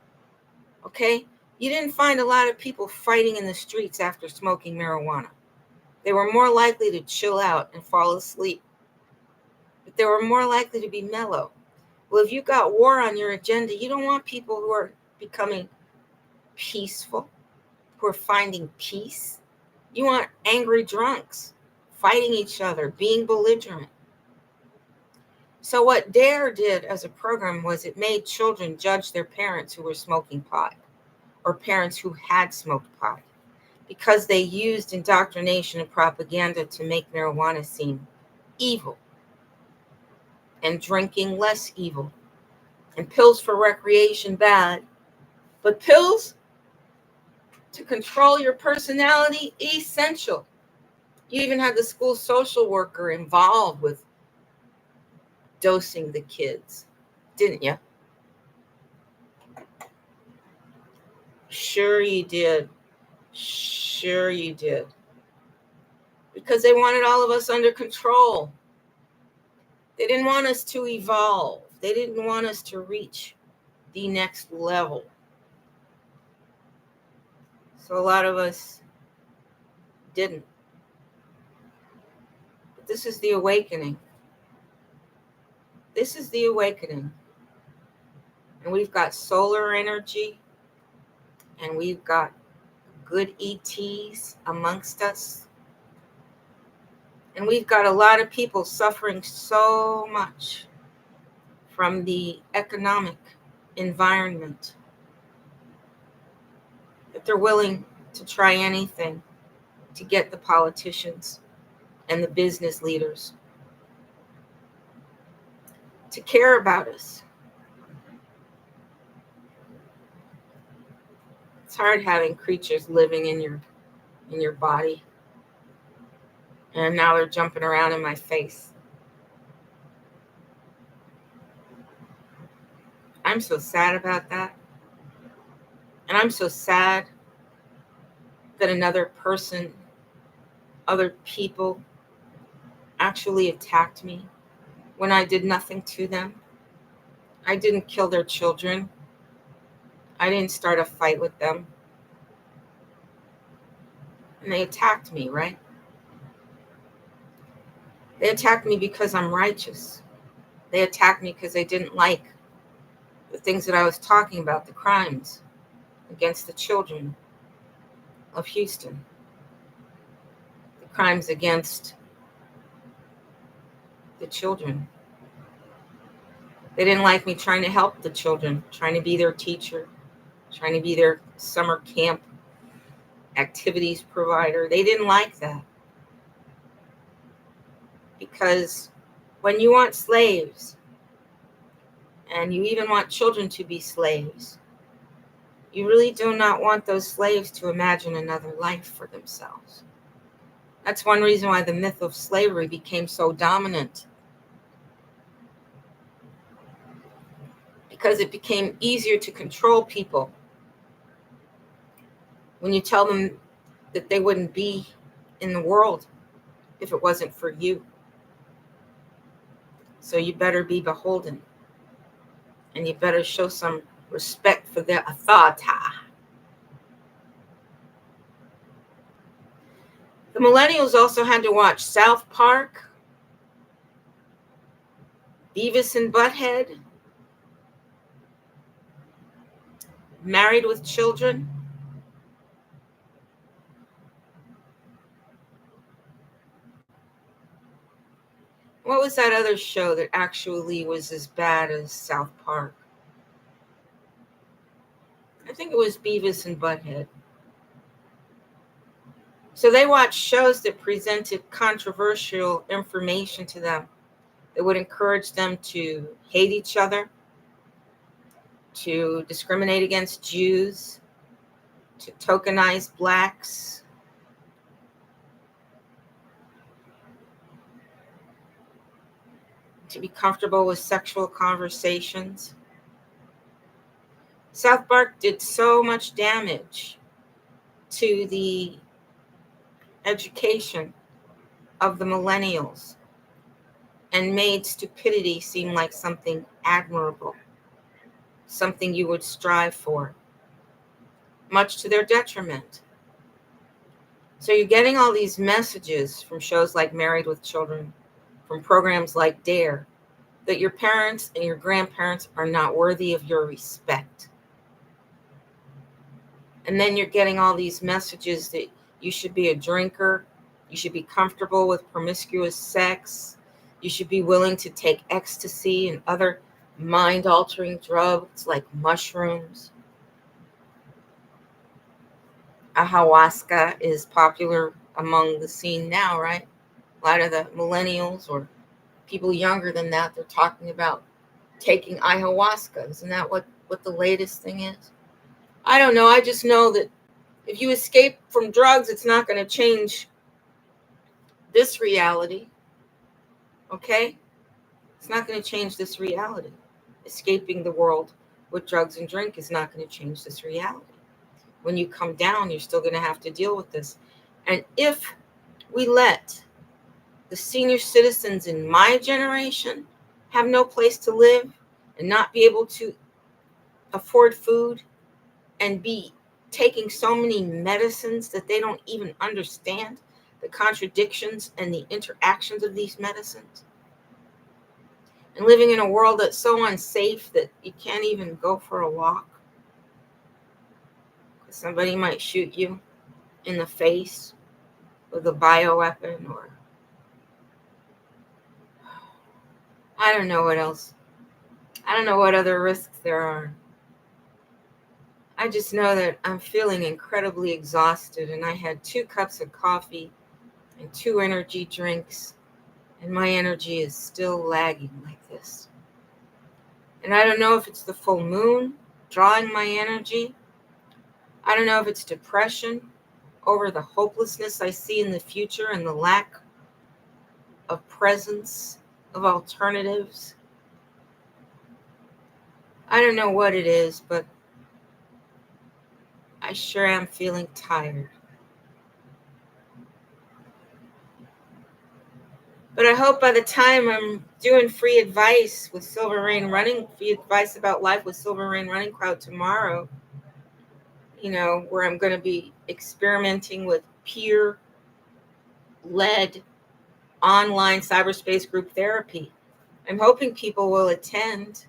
okay? You didn't find a lot of people fighting in the streets after smoking marijuana. They were more likely to chill out and fall asleep. But they were more likely to be mellow. Well, if you got war on your agenda, you don't want people who are becoming peaceful, who are finding peace. You want angry drunks fighting each other, being belligerent. So what DARE did as a program was it made children judge their parents who were smoking pot or parents who had smoked pot because they used indoctrination and propaganda to make marijuana seem evil and drinking less evil and pills for recreation bad. But pills to control your personality, essential. You even had the school social worker involved with dosing the kids, didn't you? Sure you did. Sure you did. Because they wanted all of us under control. They didn't want us to evolve. They didn't want us to reach the next level. So a lot of us didn't. But this is the awakening. This is the awakening. And we've got solar energy, and we've got good ETs amongst us. And we've got a lot of people suffering so much from the economic environment that they're willing to try anything to get the politicians and the business leaders to care about us. It's hard having creatures living in your body. And now they're jumping around in my face. I'm so sad about that. And I'm so sad that another person, other people actually attacked me when I did nothing to them. I didn't kill their children. I didn't start a fight with them. And they attacked me, right? They attacked me because I'm righteous. They attacked me because they didn't like the things that I was talking about, the crimes against the children of Houston, the crimes against the children. They didn't like me trying to help the children, trying to be their teacher, trying to be their summer camp activities provider. They didn't like that. Because when you want slaves, and you even want children to be slaves, you really do not want those slaves to imagine another life for themselves. That's one reason why the myth of slavery became so dominant. Because it became easier to control people when you tell them that they wouldn't be in the world if it wasn't for you. So you better be beholden, and you better show some respect for their authority. The millennials also had to watch South Park, Beavis and Butthead, Married with Children. What was that other show that actually was as bad as South Park? I think it was Beavis and Butthead. So they watched shows that presented controversial information to them that would encourage them to hate each other, to discriminate against Jews, to tokenize blacks, to be comfortable with sexual conversations. South Park did so much damage to the education of the millennials and made stupidity seem like something admirable, something you would strive for, much to their detriment. So you're getting all these messages from shows like Married with Children, from programs like Dare, that your parents and your grandparents are not worthy of your respect. And then you're getting all these messages that you should be a drinker, you should be comfortable with promiscuous sex, you should be willing to take ecstasy and other mind-altering drugs like mushrooms. Ayahuasca is popular among the scene now, right? A lot of the millennials or people younger than that, they're talking about taking ayahuasca. Isn't that what the latest thing is? I don't know. I just know that if you escape from drugs, it's not going to change this reality. Okay? It's not going to change this reality. Escaping the world with drugs and drink is not going to change this reality. When you come down, you're still going to have to deal with this. And if we let the senior citizens in my generation have no place to live and not be able to afford food and be taking so many medicines that they don't even understand the contradictions and the interactions of these medicines, and living in a world that's so unsafe that you can't even go for a walk, somebody might shoot you in the face with a bioweapon, or I don't know what else. I don't know what other risks there are. I just know that I'm feeling incredibly exhausted, and I had 2 cups of coffee and 2 energy drinks, and my energy is still lagging like this. And I don't know if it's the full moon drawing my energy. I don't know if it's depression over the hopelessness I see in the future and the lack of presence of alternatives. I don't know what it is, but I sure am feeling tired. But I hope by the time I'm doing free advice with Silver Rain free advice about life with Silver Rain Runningcloud tomorrow, where I'm going to be experimenting with peer-led online cyberspace group therapy. I'm hoping people will attend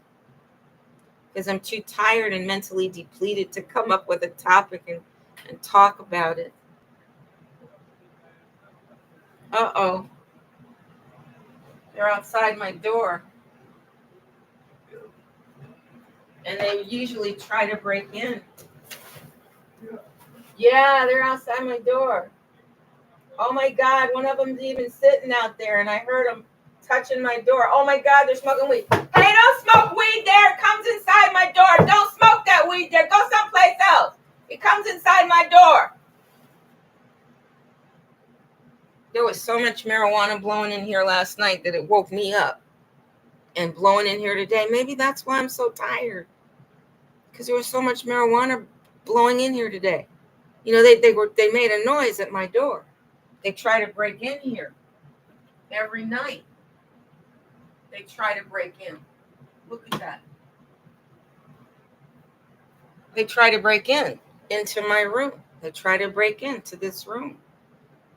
because I'm too tired and mentally depleted to come up with a topic and talk about it. Uh-oh. They're outside my door. And they usually try to break in. Yeah, they're outside my door. Oh my God, one of them's even sitting out there, and I heard them touching my door. Oh my God, they're smoking weed. Hey, don't smoke weed there. It comes inside my door. Don't smoke that weed there. Go someplace else. It comes inside my door. There was so much marijuana blowing in here last night that it woke me up. And blowing in here today, maybe that's why I'm so tired. Because there was so much marijuana blowing in here today. You know, they made a noise at my door. They try to break in here every night. They try to break in. Look at that. They try to break into my room. They try to break into this room.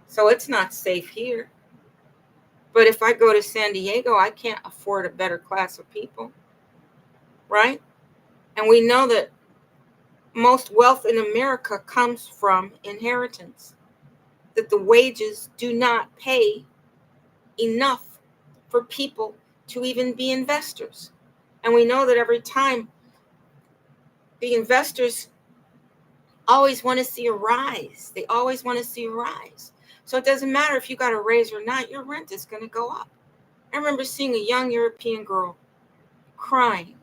So it's not safe here. But if I go to San Diego, I can't afford a better class of people. Right? And we know that most wealth in America comes from inheritance. That the wages do not pay enough for people to even be investors. And we know that every time the investors always want to see a rise. They always want to see a rise. So it doesn't matter if you got a raise or not, your rent is going to go up. I remember seeing a young European girl crying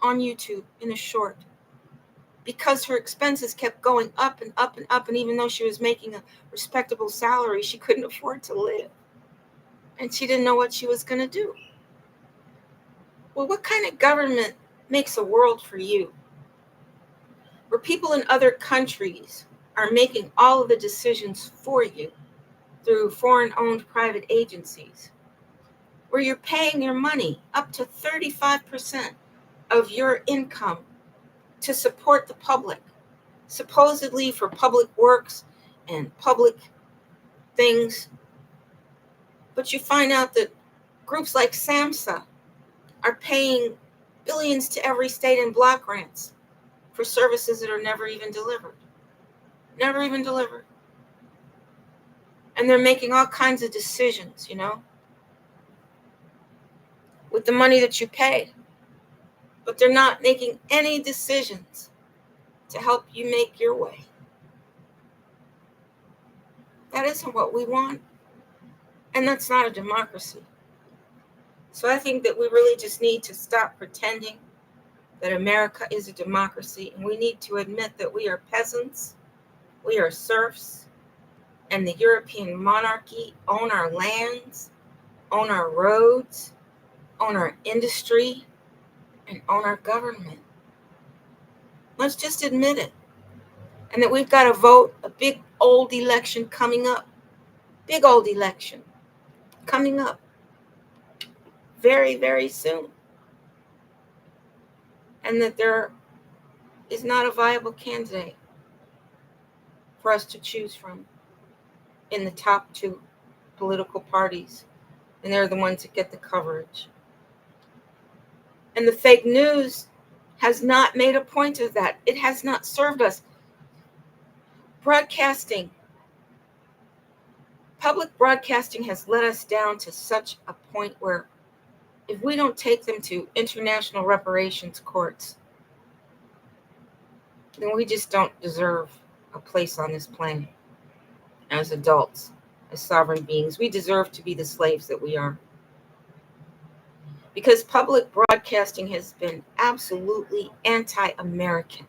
on YouTube in a short because her expenses kept going up and up and up. And even though she was making a respectable salary, she couldn't afford to live. And she didn't know what she was going to do. Well, what kind of government makes a world for you? Where people in other countries are making all of the decisions for you through foreign-owned private agencies, where you're paying your money up to 35% of your income to support the public, supposedly for public works and public things. But you find out that groups like SAMHSA are paying billions to every state in block grants for services that are never even delivered. Never even delivered. And they're making all kinds of decisions, you know, with the money that you pay. But they're not making any decisions to help you make your way. That isn't what we want. And that's not a democracy. So I think that we really just need to stop pretending that America is a democracy. And we need to admit that we are peasants, we are serfs, and the European monarchy own our lands, own our roads, own our industry, and own our government. Let's just admit it. And that we've got to vote a big old election coming up. Big old election coming up very, very soon. And that there is not a viable candidate for us to choose from in the top two political parties. And they're the ones that get the coverage. And the fake news has not made a point of that. It has not served us. Broadcasting, public broadcasting has let us down to such a point where if we don't take them to international reparations courts, then we just don't deserve a place on this planet as adults, as sovereign beings. We deserve to be the slaves that we are. Because public broadcasting has been absolutely anti-American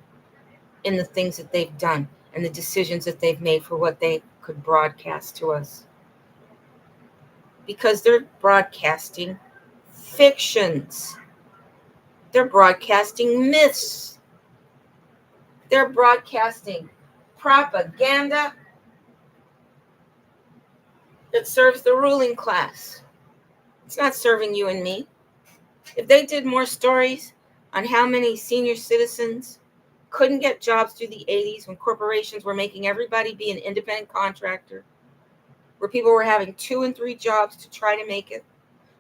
in the things that they've done and the decisions that they've made for what they could broadcast to us. Because they're broadcasting fictions. They're broadcasting myths. They're broadcasting propaganda that serves the ruling class. It's not serving you and me. If they did more stories on how many senior citizens couldn't get jobs through the 80s when corporations were making everybody be an independent contractor, where people were having 2 and 3 jobs to try to make it,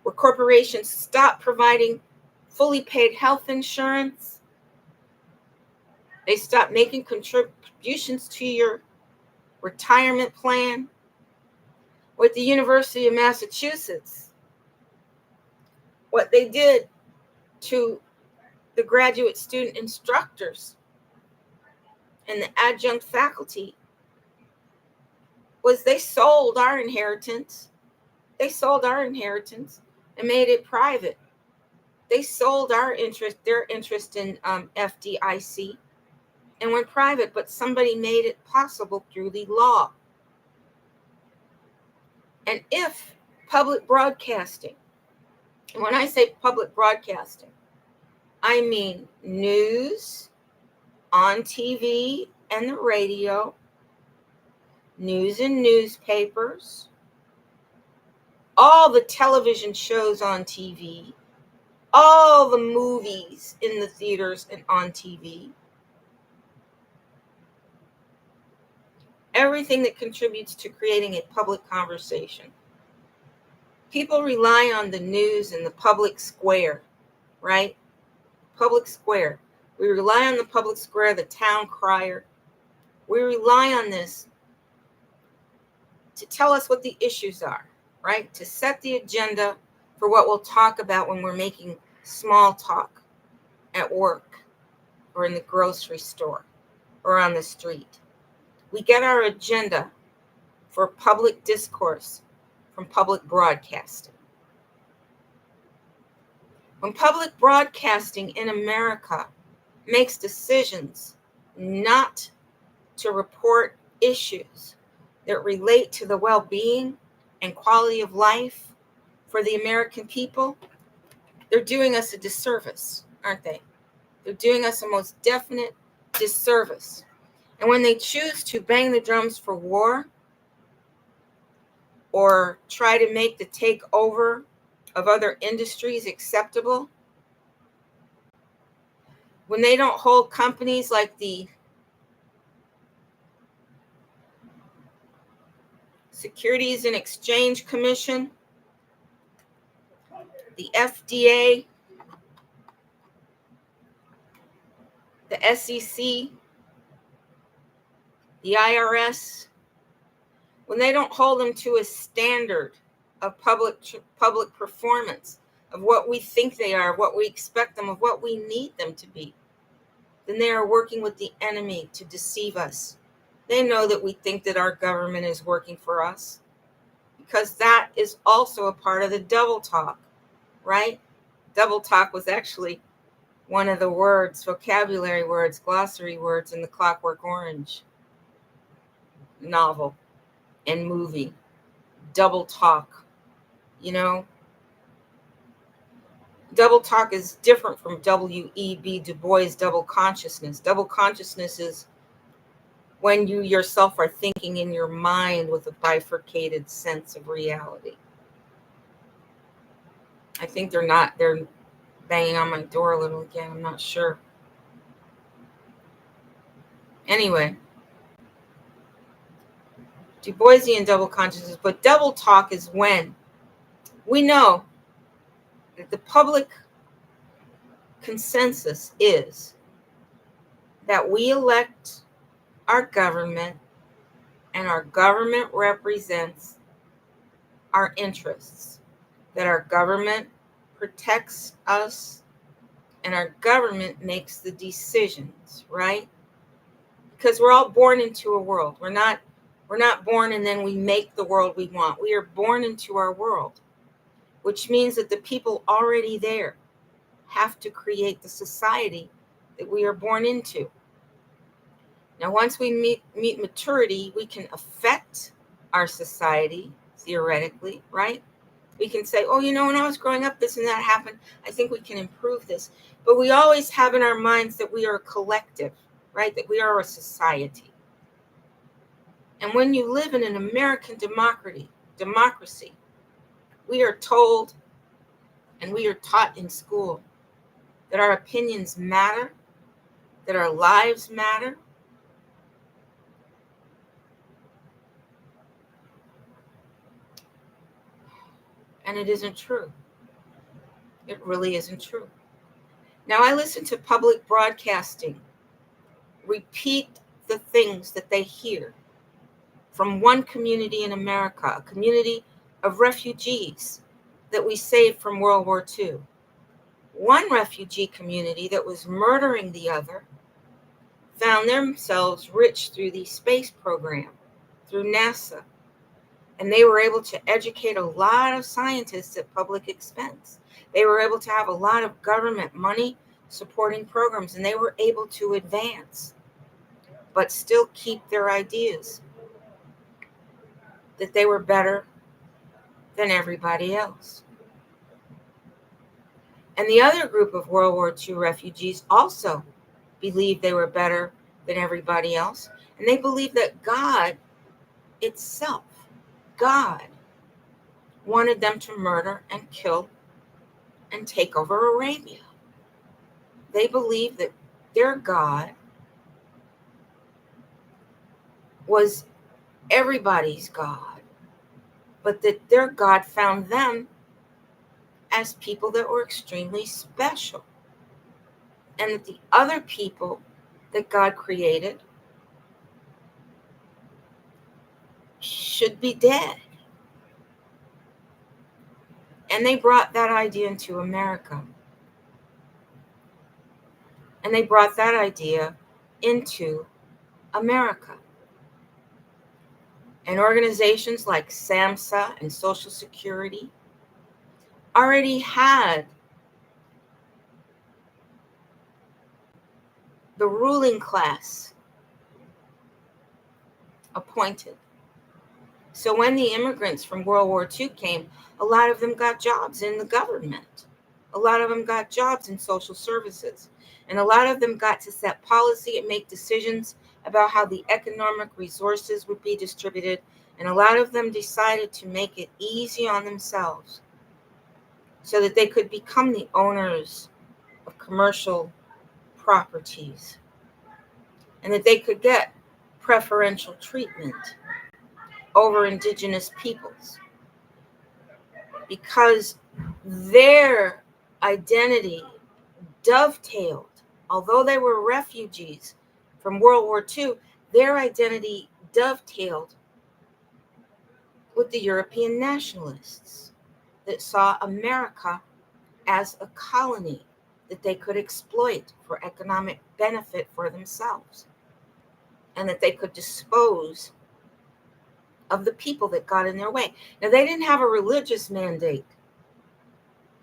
where corporations stopped providing fully paid health insurance. They stopped making contributions to your retirement plan. With the University of Massachusetts, what they did to the graduate student instructors and the adjunct faculty was they sold our inheritance. They sold our inheritance and made it private. They sold their interest in FDIC and went private, but somebody made it possible through the law. And if public broadcasting, and when I say public broadcasting, I mean news on TV and the radio, news in newspapers, all the television shows on TV, all the movies in the theaters and on TV, everything that contributes to creating a public conversation. People rely on the news and the public square, right? Public square. We rely on the public square, the town crier. We rely on this to tell us what the issues are, right? To set the agenda for what we'll talk about when we're making small talk at work or in the grocery store or on the street. We get our agenda for public discourse from public broadcasting. When public broadcasting in America makes decisions not to report issues that relate to the well-being and quality of life for the American people, they're doing us a disservice, aren't they? They're doing us a most definite disservice. And when they choose to bang the drums for war or try to make the takeover of other industries acceptable, when they don't hold companies like the Securities and Exchange Commission, the FDA, the SEC, the IRS, when they don't hold them to a standard of public performance, of what we think they are, what we expect them, of what we need them to be, then they are working with the enemy to deceive us. They know that we think that our government is working for us, because that is also a part of the double talk, right? Double talk was actually one of the words, vocabulary words, glossary words in the Clockwork Orange novel and movie. Double talk, you know? Double talk is different from W.E.B. Du Bois' double consciousness. Double consciousness is when you yourself are thinking in your mind with a bifurcated sense of reality. I think they're banging on my door a little again. I'm not sure. Anyway, Du Boisian double consciousness, but double talk is when we know that the public consensus is that we elect our government and our government represents our interests, that our government protects us and our government makes the decisions, right? Because we're all born into a world. We're not born and then we make the world we want. We are born into our world, which means that the people already there have to create the society that we are born into. Now, once we meet maturity, we can affect our society, theoretically, right? We can say, oh, you know, when I was growing up, this and that happened. I think we can improve this. But we always have in our minds that we are a collective, right? That we are a society. And when you live in an American democracy, we are told and we are taught in school that our opinions matter, that our lives matter. And it isn't true. It really isn't true. Now, I listen to public broadcasting repeat the things that they hear from one community in America, a community of refugees that we saved from World War II. One refugee community that was murdering the other found themselves rich through the space program, through NASA. And they were able to educate a lot of scientists at public expense. They were able to have a lot of government money supporting programs, and they were able to advance, but still keep their ideas that they were better than everybody else. And the other group of World War II refugees also believed they were better than everybody else. And they believed that God itself, God, wanted them to murder and kill and take over Arabia. They believed that their God was everybody's God, but that their God found them as people that were extremely special, and that the other people that God created should be dead. And they brought that idea into America. And they brought that idea into America. And organizations like SAMHSA and Social Security already had the ruling class appointed. So when the immigrants from World War II came, a lot of them got jobs in the government. A lot of them got jobs in social services. And a lot of them got to set policy and make decisions about how the economic resources would be distributed. And a lot of them decided to make it easy on themselves so that they could become the owners of commercial properties and that they could get preferential treatment over indigenous peoples, because their identity dovetailed, although they were refugees from World War II, their identity dovetailed with the European nationalists that saw America as a colony that they could exploit for economic benefit for themselves, and that they could dispose of the people that got in their way. Now, they didn't have a religious mandate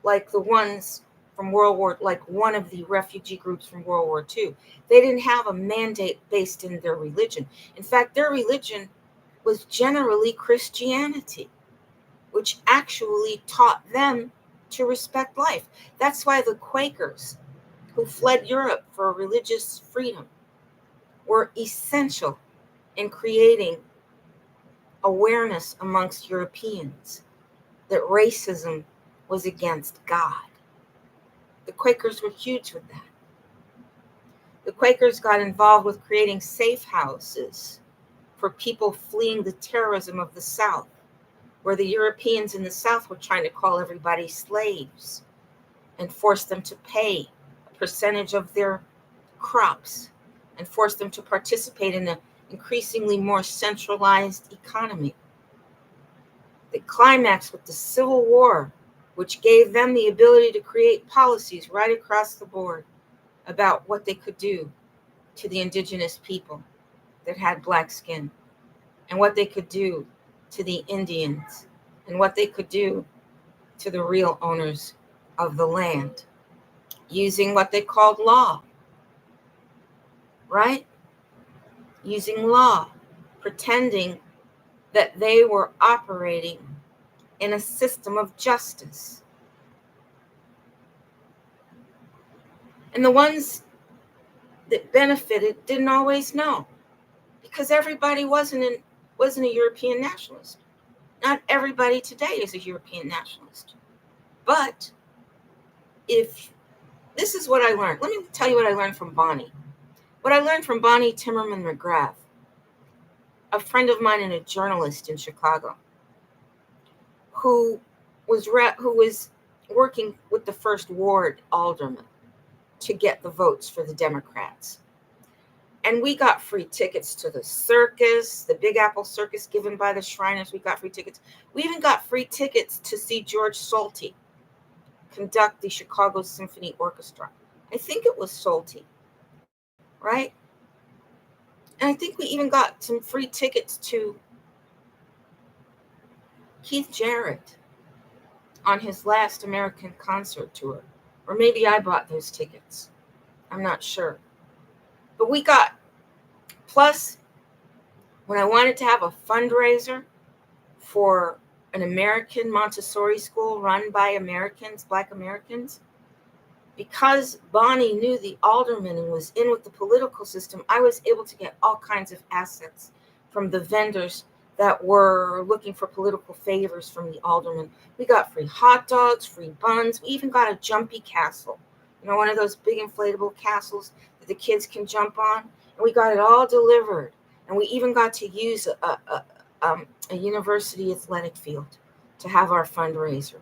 like the ones from like one of the refugee groups from World War II. They didn't have a mandate based in their religion. In fact, their religion was generally Christianity, which actually taught them to respect life. That's why the Quakers, who fled Europe for religious freedom, were essential in creating awareness amongst Europeans that racism was against God. The Quakers were huge with that. The Quakers got involved with creating safe houses for people fleeing the terrorism of the South, where the Europeans in the South were trying to call everybody slaves and force them to pay a percentage of their crops and force them to participate in an increasingly more centralized economy. They climaxed with the Civil War, which gave them the ability to create policies right across the board about what they could do to the indigenous people that had black skin, and what they could do to the Indians, and what they could do to the real owners of the land, using what they called law, right? Using law, pretending that they were operating in a system of justice. And the ones that benefited didn't always know, because everybody wasn't a European nationalist. Not everybody today is a European nationalist. But if this is what I learned, let me tell you what I learned from Bonnie. What I learned from Bonnie Timmerman McGrath, a friend of mine and a journalist in Chicago, who who was working with the first ward alderman to get the votes for the Democrats. And we got free tickets to the circus, the Big Apple Circus given by the Shriners. We got free tickets. We even got free tickets to see George Solti conduct the Chicago Symphony Orchestra. I think it was Solti, right? And I think we even got some free tickets to Keith Jarrett on his last American concert tour. Or maybe I bought those tickets. I'm not sure. But we got, plus, when I wanted to have a fundraiser for an American Montessori school run by Americans, Black Americans, because Bonnie knew the alderman and was in with the political system, I was able to get all kinds of assets from the vendors that were looking for political favors from the alderman. We got free hot dogs, free buns. We even got a jumpy castle, one of those big inflatable castles that the kids can jump on. And we got it all delivered. And we even got to use a university athletic field to have our fundraiser.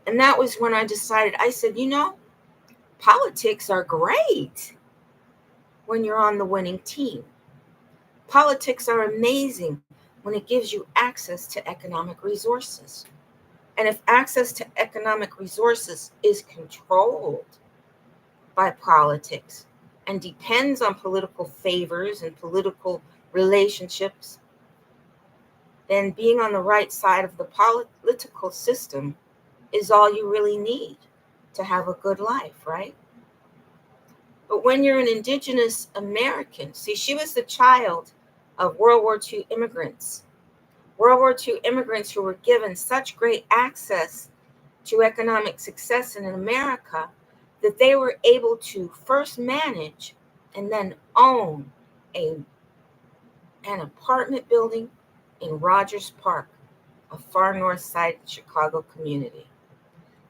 And that was when I decided, I said, politics are great when you're on the winning team. Politics are amazing when it gives you access to economic resources. And if access to economic resources is controlled by politics and depends on political favors and political relationships, then being on the right side of the political system is all you really need to have a good life, right? But when you're an Indigenous American, see, she was the child of World War II immigrants. World War II immigrants who were given such great access to economic success in America that they were able to first manage and then own an apartment building in Rogers Park, a far north side Chicago community.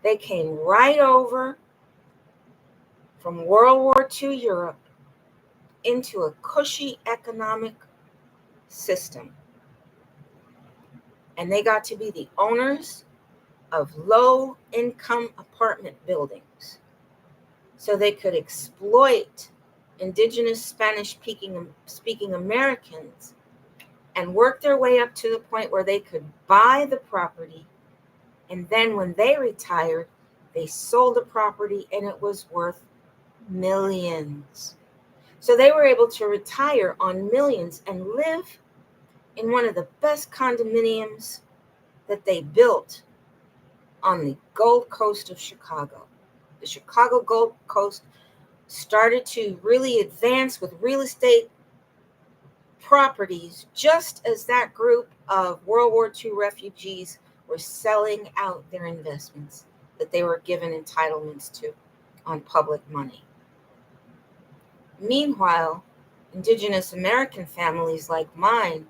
They came right over from World War II Europe into a cushy economic system. And they got to be the owners of low-income apartment buildings. So they could exploit Indigenous Spanish-speaking Americans and work their way up to the point where they could buy the property. And then when they retired, they sold the property and it was worth millions. So they were able to retire on millions and live in one of the best condominiums that they built on the Gold Coast of Chicago. The Chicago Gold Coast started to really advance with real estate properties just as that group of World War II refugees were selling out their investments that they were given entitlements to on public money. Meanwhile, Indigenous American families like mine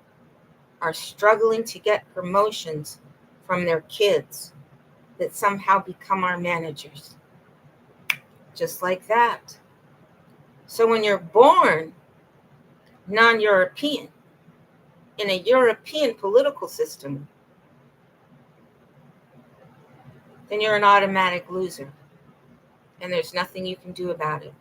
are struggling to get promotions from their kids that somehow become our managers. Just like that. So when you're born non-European in a European political system, then you're an automatic loser. And there's nothing you can do about it.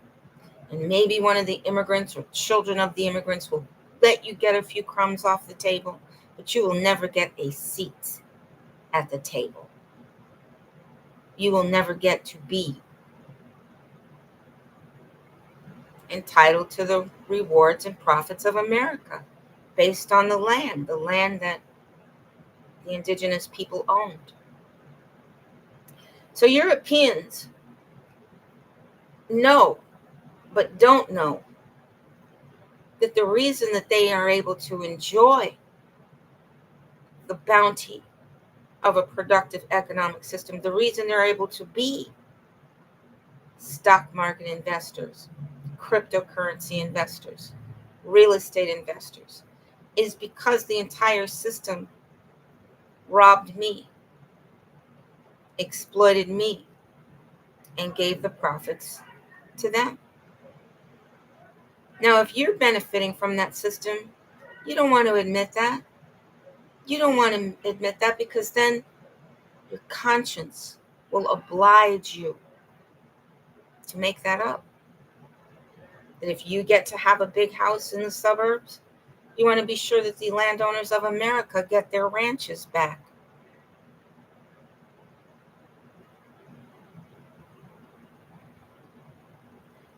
And maybe one of the immigrants or children of the immigrants will let you get a few crumbs off the table, but you will never get a seat at the table. You will never get to be entitled to the rewards and profits of America based on the land that the indigenous people owned. So Europeans know, but don't know, that the reason that they are able to enjoy the bounty of a productive economic system, the reason they're able to be stock market investors, cryptocurrency investors, real estate investors, is because the entire system robbed me, exploited me, and gave the profits to them. Now, if you're benefiting from that system, you don't want to admit that. You don't want to admit that because then your conscience will oblige you to make that up. That if you get to have a big house in the suburbs, you want to be sure that the landowners of America get their ranches back.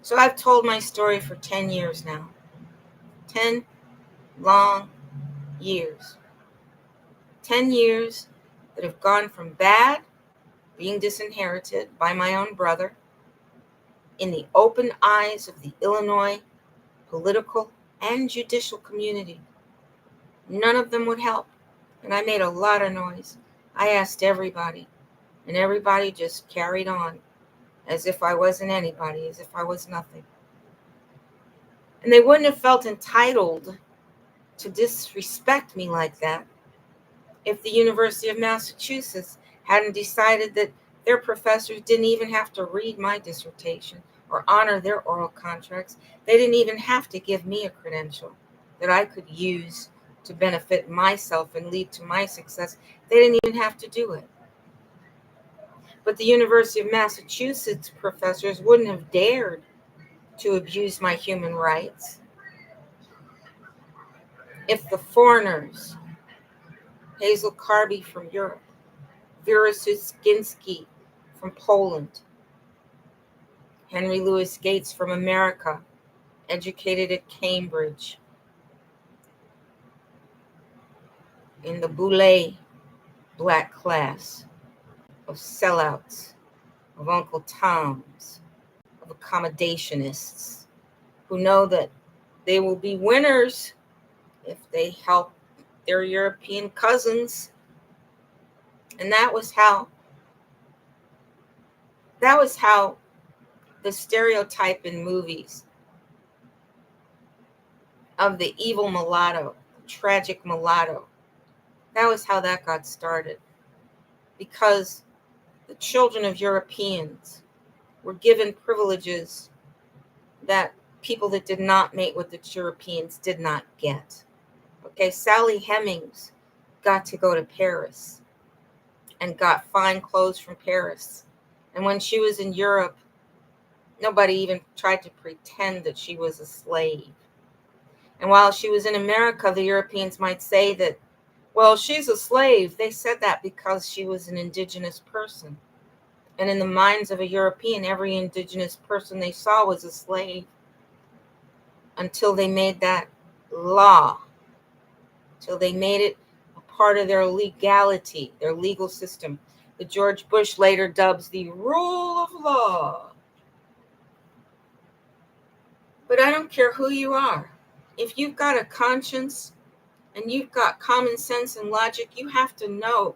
So I've told my story for 10 years now. 10 long years. 10 years that have gone from bad, being disinherited by my own brother, in the open eyes of the Illinois political and judicial community. None of them would help, and I made a lot of noise. I asked everybody, and everybody just carried on as if I wasn't anybody, as if I was nothing. And they wouldn't have felt entitled to disrespect me like that if the University of Massachusetts hadn't decided that their professors didn't even have to read my dissertation or honor their oral contracts. They didn't even have to give me a credential that I could use to benefit myself and lead to my success. They didn't even have to do it. But the University of Massachusetts professors wouldn't have dared to abuse my human rights if the foreigners, Hazel Carby from Europe, Vera Suskinski from Poland, Henry Louis Gates from America, educated at Cambridge, in the Boulay black class of sellouts, of Uncle Toms, of accommodationists, who know that they will be winners if they help their European cousins. And that was how the stereotype in movies of the evil mulatto, the tragic mulatto, that was how that got started. Because the children of Europeans were given privileges that people that did not mate with the Europeans did not get. Okay, Sally Hemings got to go to Paris and got fine clothes from Paris. And when she was in Europe, nobody even tried to pretend that she was a slave. And while she was in America, the Europeans might say that, well, she's a slave. They said that because she was an indigenous person. And in the minds of a European, every indigenous person they saw was a slave until they made that law, till they made it a part of their legality, their legal system, that George Bush later dubs the rule of law. But I don't care who you are. If you've got a conscience and you've got common sense and logic, you have to know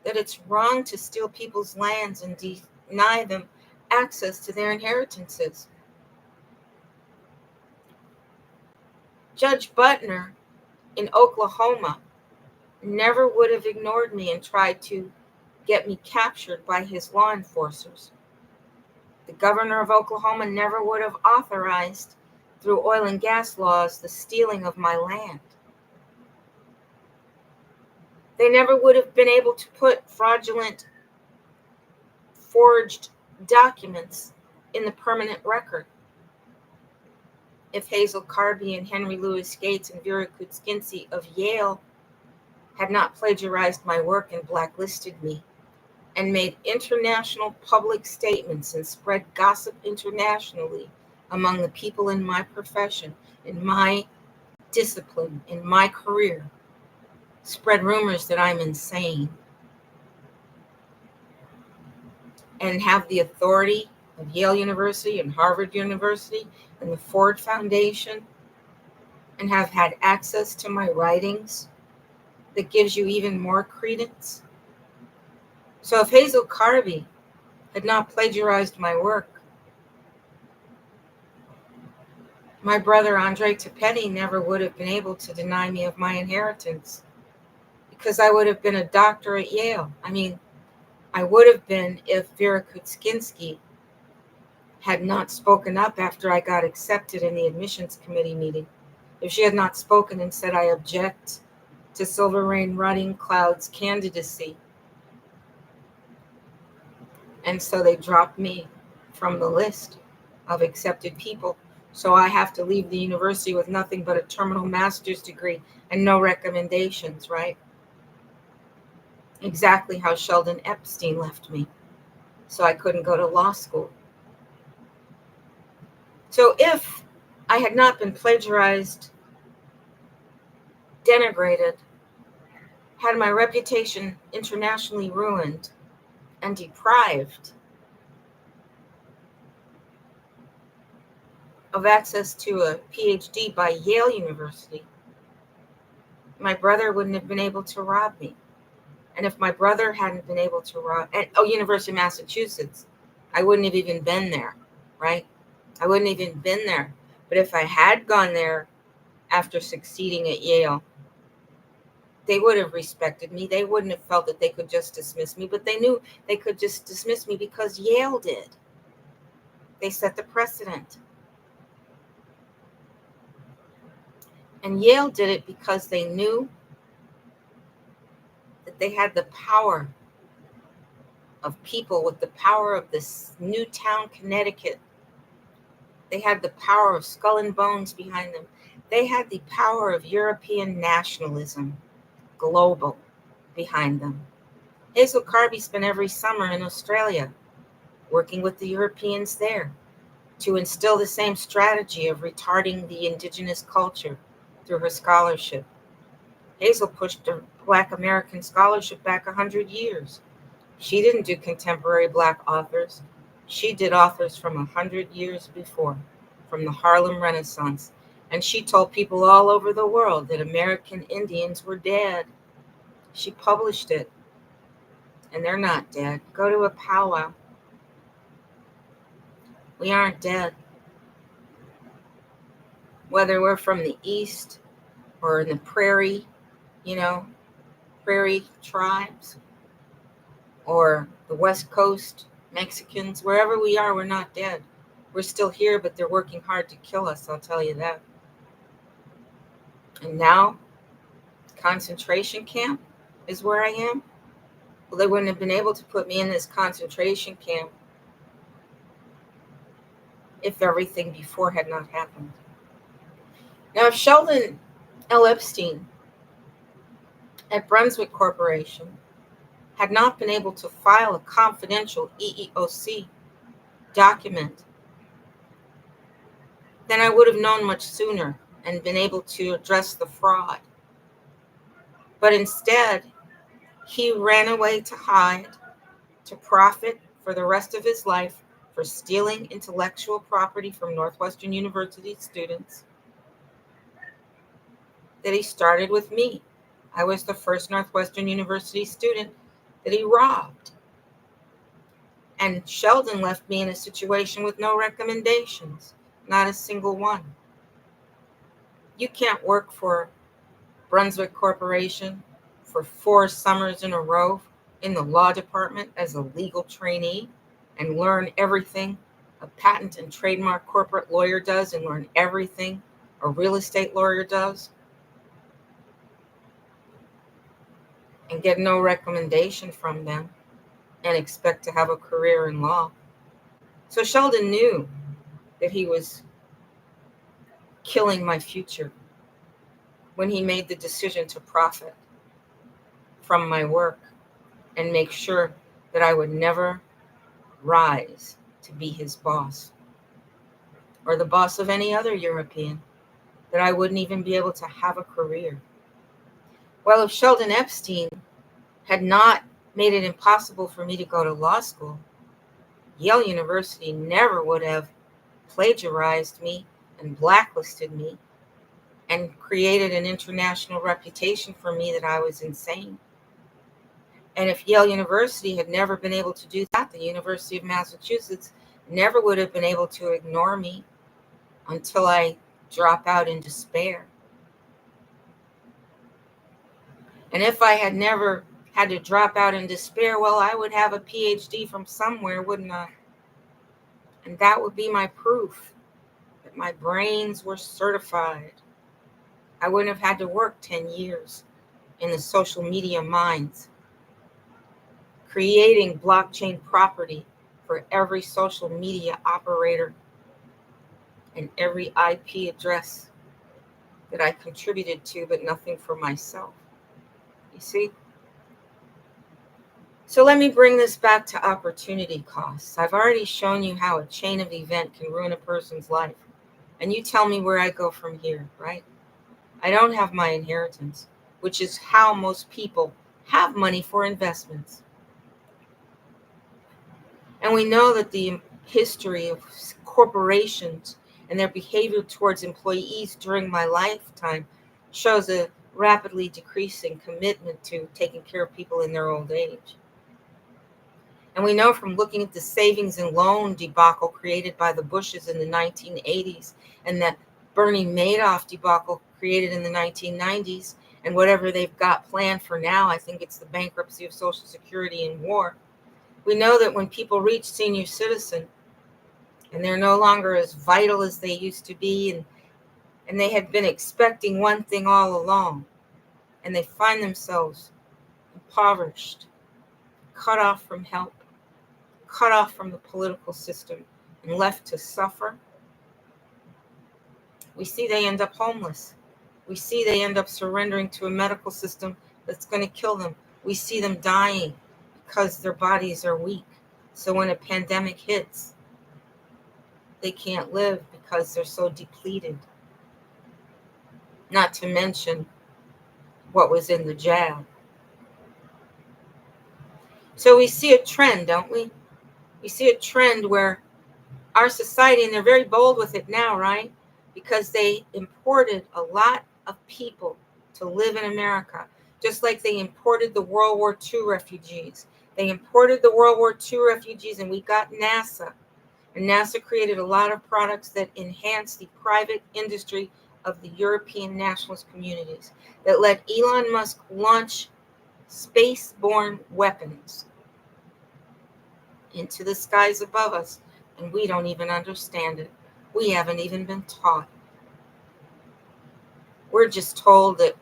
that it's wrong to steal people's lands and deny them access to their inheritances. Judge Butner in Oklahoma never would have ignored me and tried to get me captured by his law enforcers. The governor of Oklahoma never would have authorized, through oil and gas laws, the stealing of my land. They never would have been able to put fraudulent, forged documents in the permanent record if Hazel Carby and Henry Louis Gates and Vera Suskinski of Yale had not plagiarized my work and blacklisted me and made international public statements and spread gossip internationally among the people in my profession, in my discipline, in my career. Spread rumors that I'm insane, and have the authority of Yale University and Harvard University and the Ford Foundation, and have had access to my writings that gives you even more credence. So if Hazel Carby had not plagiarized my work, my brother Andre Tapetti never would have been able to deny me of my inheritance, because I would have been a doctor at Yale. I would have been if Vera Suskinski had not spoken up after I got accepted in the admissions committee meeting. If she had not spoken and said, I object to Silver Rain Runningcloud's candidacy. And so they dropped me from the list of accepted people. So I have to leave the university with nothing but a terminal master's degree and no recommendations, right? Exactly how Sheldon Epstein left me. So I couldn't go to law school. So if I had not been plagiarized, denigrated, had my reputation internationally ruined, and deprived of access to a PhD by Yale University, my brother wouldn't have been able to rob me. And if my brother hadn't been able to rob, University of Massachusetts, I wouldn't have even been there, right? I wouldn't have even been there. But if I had gone there after succeeding at Yale, they would have respected me. They wouldn't have felt that they could just dismiss me, but they knew they could just dismiss me because Yale did. They set the precedent. And Yale did it because they knew that they had the power of people with the power of this new town, Connecticut. They had the power of Skull and Bones behind them. They had the power of European nationalism, global, behind them. Hazel Carby spent every summer in Australia working with the Europeans there to instill the same strategy of retarding the indigenous culture through her scholarship. Hazel pushed the Black American scholarship back 100 years. She didn't do contemporary Black authors. She did authors from 100 years before, from the Harlem Renaissance. And she told people all over the world that American Indians were dead. She published it. And they're not dead. Go to a powwow. We aren't dead. Whether we're from the East or in the prairie, prairie tribes, or the West Coast Mexicans, wherever we are, we're not dead. We're still here, but they're working hard to kill us, I'll tell you that. And now, concentration camp is where I am. Well, they wouldn't have been able to put me in this concentration camp if everything before had not happened. Now, if Sheldon L. Epstein at Brunswick Corporation had not been able to file a confidential EEOC document, then I would have known much sooner and been able to address the fraud. But instead, he ran away to hide, to profit for the rest of his life for stealing intellectual property from Northwestern University students that he started with me. I was the first Northwestern University student that he robbed. And Sheldon left me in a situation with no recommendations, not a single one. You can't work for Brunswick Corporation for 4 summers in a row in the law department as a legal trainee and learn everything a patent and trademark corporate lawyer does and learn everything a real estate lawyer does and get no recommendation from them and expect to have a career in law. So Sheldon knew that he was killing my future when he made the decision to profit from my work and make sure that I would never rise to be his boss or the boss of any other European, that I wouldn't even be able to have a career. Well, if Sheldon Epstein had not made it impossible for me to go to law school, Yale University never would have plagiarized me and blacklisted me and created an international reputation for me that I was insane. And if Yale University had never been able to do that, the University of Massachusetts never would have been able to ignore me until I drop out in despair. And if I had never had to drop out in despair, well, I would have a PhD from somewhere, wouldn't I? And that would be my proof that my brains were certified. I wouldn't have had to work 10 years in the social media minds, creating blockchain property for every social media operator and every IP address that I contributed to, but nothing for myself. You see? So let me bring this back to opportunity costs. I've already shown you how a chain of event can ruin a person's life. And you tell me where I go from here, right? I don't have my inheritance, which is how most people have money for investments. And we know that the history of corporations and their behavior towards employees during my lifetime shows a rapidly decreasing commitment to taking care of people in their old age. And we know from looking at the savings and loan debacle created by the Bushes in the 1980s and the Bernie Madoff debacle created in the 1990s, and whatever they've got planned for now, I think it's the bankruptcy of Social Security and war. We know that when people reach senior citizen and they're no longer as vital as they used to be, and they had been expecting one thing all along, and they find themselves impoverished, cut off from help, cut off from the political system, and left to suffer, we see they end up homeless. We see they end up surrendering to a medical system that's going to kill them. We see them dying because their bodies are weak. So when a pandemic hits, they can't live because they're so depleted. Not to mention what was in the jab. So we see a trend, don't we? We see a trend where our society, and they're very bold with it now, right? Because they imported a lot of people to live in America, just like they imported the World War II refugees. They imported the World War II refugees, and we got NASA. And NASA created a lot of products that enhanced the private industry of the European nationalist communities, that let Elon Musk launch space-borne weapons into the skies above us, and we don't even understand it. We haven't even been taught. We're just told that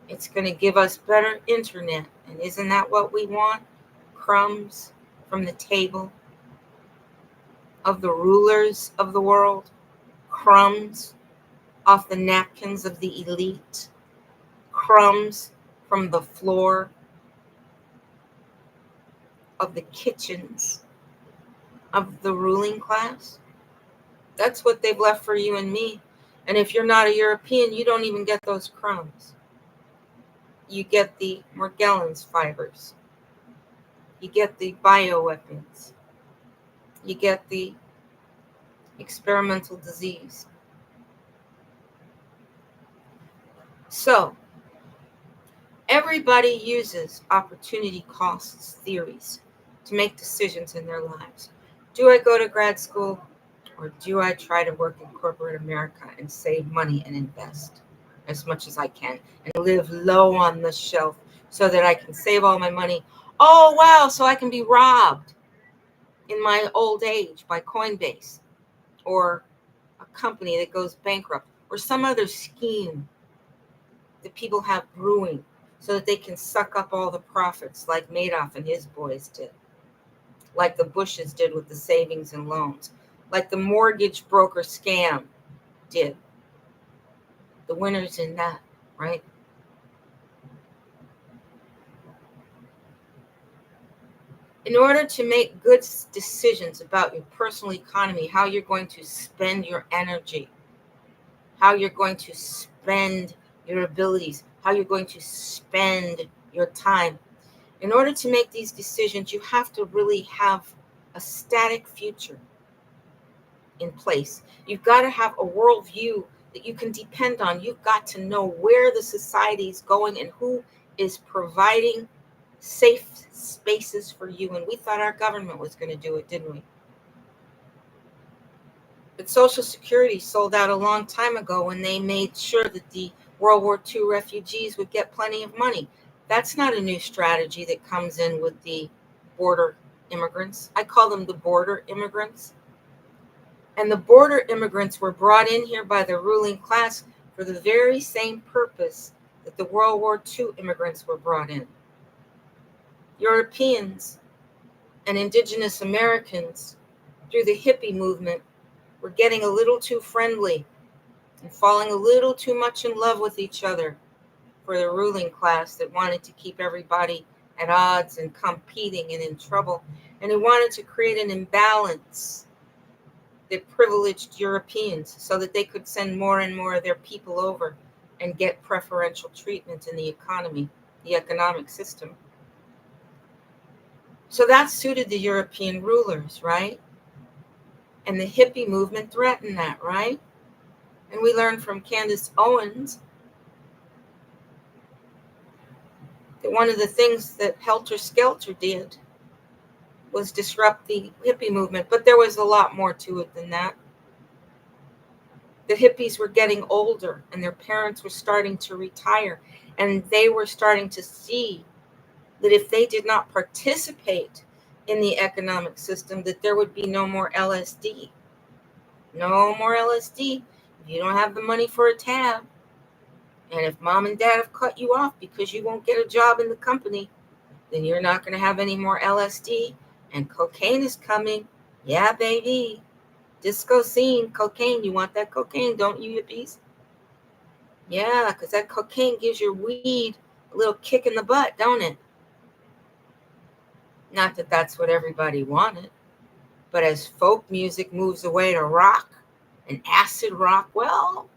it's going to give us better internet, and isn't that what we want? Crumbs from the table of the rulers of the world, crumbs off the napkins of the elite, crumbs from the floor of the kitchens of the ruling class. That's what they've left for you and me. And if you're not a European, you don't even get those crumbs. You get the Morgellons fibers. You get the bioweapons. You get the experimental disease. So, everybody uses opportunity costs theories to make decisions in their lives. Do I go to grad school, or do I try to work in corporate America and save money and invest as much as I can and live low on the shelf so that I can save all my money? Oh, wow, so I can be robbed in my old age by Coinbase or a company that goes bankrupt or some other scheme that people have brewing so that they can suck up all the profits like Madoff and his boys did, like the Bushes did with the savings and loans, like the mortgage broker scam did. The winners in that, right? In order to make good decisions about your personal economy, how you're going to spend your energy, how you're going to spend your abilities, how you're going to spend your time. In order to make these decisions, you have to really have a static future in place. You've got to have a worldview that you can depend on. You've got to know where the society is going and who is providing safe spaces for you. And we thought our government was going to do it, didn't we? But Social Security sold out a long time ago when they made sure that the World War II refugees would get plenty of money. That's not a new strategy that comes in with the border immigrants. I call them the border immigrants. And the border immigrants were brought in here by the ruling class for the very same purpose that the World War II immigrants were brought in. Europeans and indigenous Americans, through the hippie movement, were getting a little too friendly and falling a little too much in love with each other for the ruling class that wanted to keep everybody at odds and competing and in trouble. And they wanted to create an imbalance that privileged Europeans so that they could send more and more of their people over and get preferential treatment in the economy, the economic system. So that suited the European rulers, right? And the hippie movement threatened that, right? And we learned from Candace Owens that one of the things that Helter Skelter did was disrupt the hippie movement, but there was a lot more to it than that. The hippies were getting older and their parents were starting to retire, and they were starting to see that if they did not participate in the economic system, that there would be no more LSD. No more LSD. If you don't have the money for a tab, and if mom and dad have cut you off because you won't get a job in the company, then you're not going to have any more LSD, and cocaine is coming. Yeah, baby. Disco scene, cocaine. You want that cocaine, don't you, hippies? Yeah, because that cocaine gives your weed a little kick in the butt, don't it? Not that that's what everybody wanted, but as folk music moves away to rock and acid rock, well,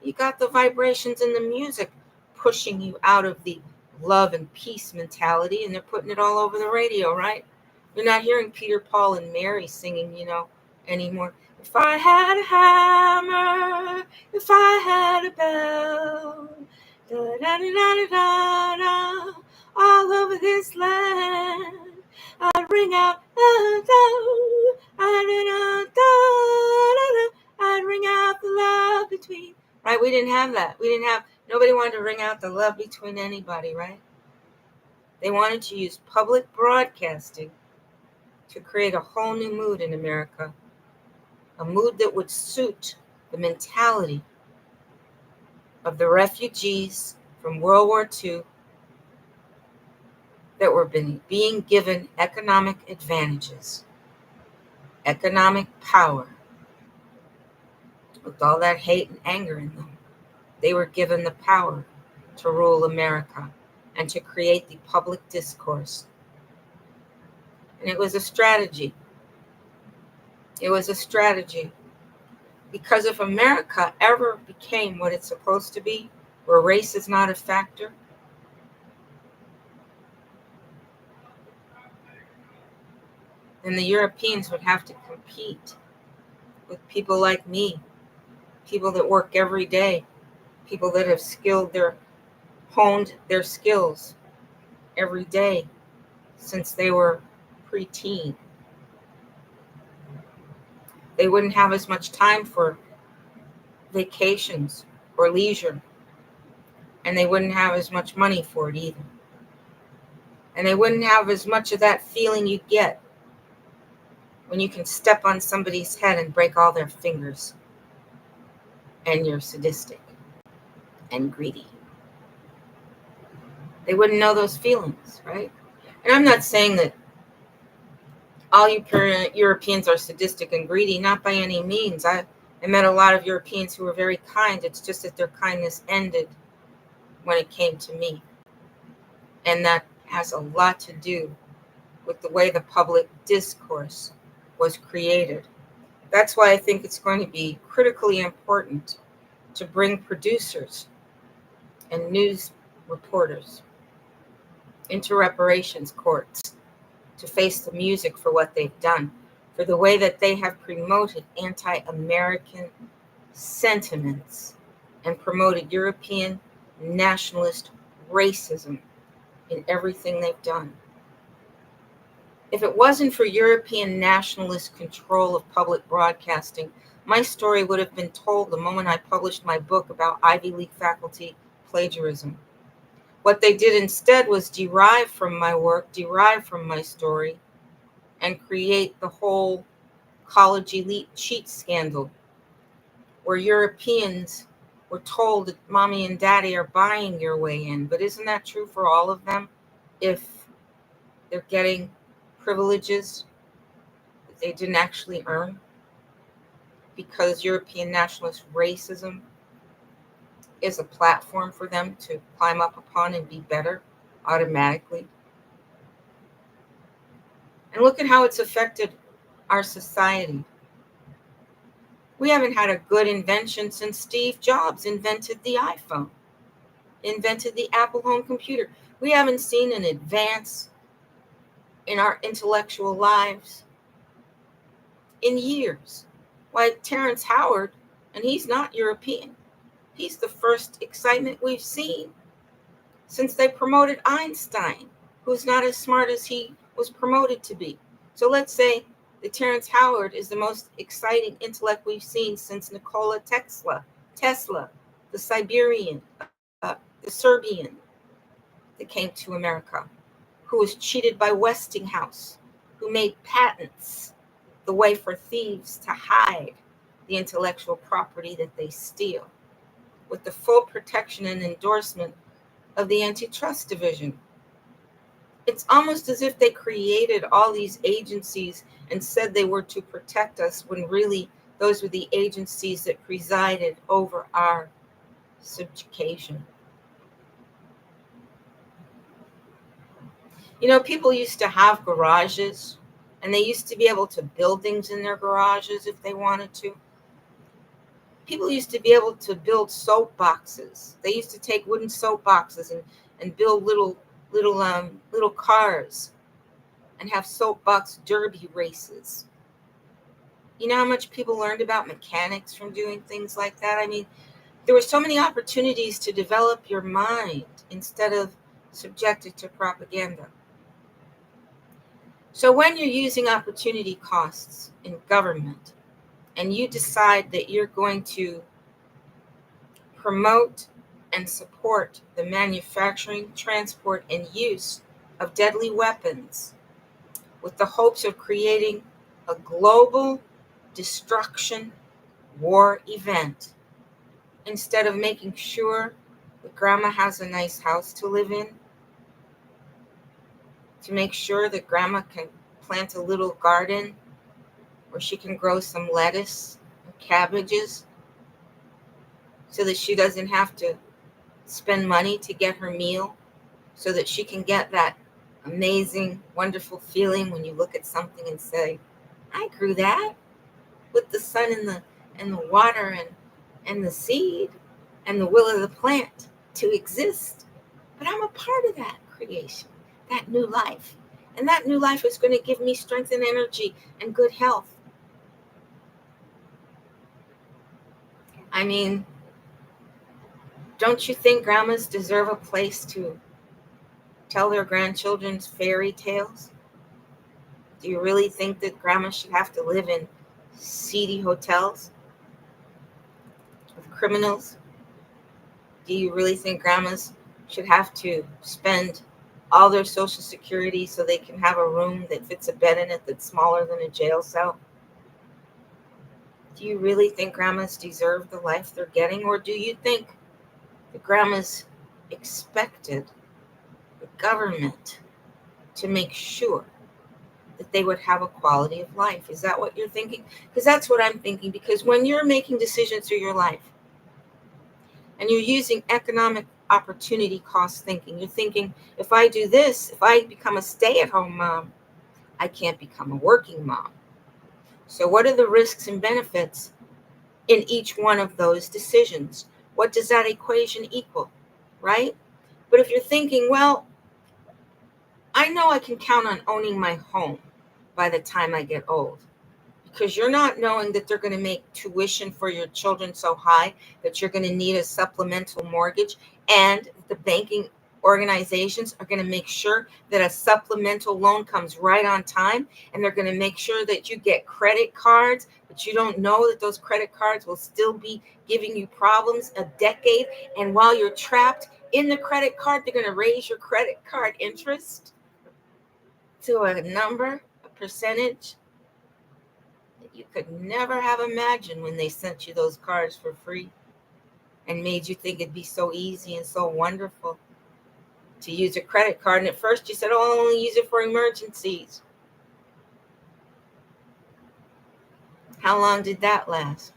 you got the vibrations in the music pushing you out of the love and peace mentality, and they're putting it all over the radio, right? You're not hearing Peter, Paul, and Mary singing, anymore. If I had a hammer, if I had a bell, da da da da da da, all over this land, I'd ring out, da da, I'd ring out the love between. Right? We didn't have that. Nobody wanted to ring out the love between anybody, right? They wanted to use public broadcasting to create a whole new mood in America, a mood that would suit the mentality of the refugees from World War II that were being given economic advantages, economic power, with all that hate and anger in them. They were given the power to rule America and to create the public discourse. And it was a strategy. It was a strategy. Because if America ever became what it's supposed to be, where race is not a factor, then the Europeans would have to compete with people like me, people that work every day, people that have honed their skills every day since they were preteen. They wouldn't have as much time for vacations or leisure, and they wouldn't have as much money for it either. And they wouldn't have as much of that feeling you get when you can step on somebody's head and break all their fingers, and you're sadistic and greedy. They wouldn't know those feelings, right? And I'm not saying that all you Europeans are sadistic and greedy, not by any means. I met a lot of Europeans who were very kind. It's just that their kindness ended when it came to me. And that has a lot to do with the way the public discourse was created. That's why I think it's going to be critically important to bring producers and news reporters into reparations courts to face the music for what they've done, for the way that they have promoted anti-American sentiments and promoted European nationalist racism in everything they've done. If it wasn't for European nationalist control of public broadcasting, my story would have been told the moment I published my book about Ivy League faculty plagiarism. What they did instead was derive from my work, derive from my story, and create the whole college elite cheat scandal, where Europeans we're told that mommy and daddy are buying your way in. But isn't that true for all of them? If they're getting privileges that they didn't actually earn because European nationalist racism is a platform for them to climb up upon and be better automatically. And look at how it's affected our society. We haven't had a good invention since Steve Jobs invented the iPhone, invented the Apple home computer. We haven't seen an advance in our intellectual lives in years. Why, Terrence Howard, and he's not European, he's the first excitement we've seen since they promoted Einstein, who's not as smart as he was promoted to be. So let's say that Terrence Howard is the most exciting intellect we've seen since Nikola Tesla, the Siberian, the Serbian that came to America, who was cheated by Westinghouse, who made patents the way for thieves to hide the intellectual property that they steal, with the full protection and endorsement of the Antitrust Division. It's almost as if they created all these agencies and said they were to protect us, when really those were the agencies that presided over our subjugation. You know, people used to have garages, and they used to be able to build things in their garages if they wanted to. People used to be able to build soap boxes. They used to take wooden soap boxes and build little cars and have soapbox derby races. You know how much people learned about mechanics from doing things like that? I mean, there were so many opportunities to develop your mind instead of subjected to propaganda. So when you're using opportunity costs in government and you decide that you're going to promote and support the manufacturing, transport, and use of deadly weapons with the hopes of creating a global destruction war event, instead of making sure that grandma has a nice house to live in, to make sure that grandma can plant a little garden where she can grow some lettuce and cabbages so that she doesn't have to spend money to get her meal, so that she can get that amazing, wonderful feeling when you look at something and say, I grew that with the sun and the water and the seed and the will of the plant to exist. But I'm a part of that creation, that new life. And that new life is going to give me strength and energy and good health. I mean, don't you think grandmas deserve a place to tell their grandchildren's fairy tales? Do you really think that grandma should have to live in seedy hotels with criminals? Do you really think grandmas should have to spend all their Social Security so they can have a room that fits a bed in it that's smaller than a jail cell? Do you really think grandmas deserve the life they're getting? Or do you think the grandmas expected the government to make sure that they would have a quality of life? Is that what you're thinking? Because that's what I'm thinking. Because when you're making decisions through your life and you're using economic opportunity cost thinking, you're thinking, if I do this, if I become a stay-at-home mom, I can't become a working mom. So what are the risks and benefits in each one of those decisions? What does that equation equal, right? But if you're thinking, well, I know I can count on owning my home by the time I get old, because you're not knowing that they're going to make tuition for your children so high that you're going to need a supplemental mortgage, and the banking organizations are going to make sure that a supplemental loan comes right on time, and they're going to make sure that you get credit cards, but you don't know that those credit cards will still be giving you problems a decade, and while you're trapped in the credit card, they're going to raise your credit card interest to a number, a percentage that you could never have imagined when they sent you those cards for free. and made you think it'd be so easy and so wonderful to use a credit card. And at first you said, oh, I'll only use it for emergencies. How long did that last?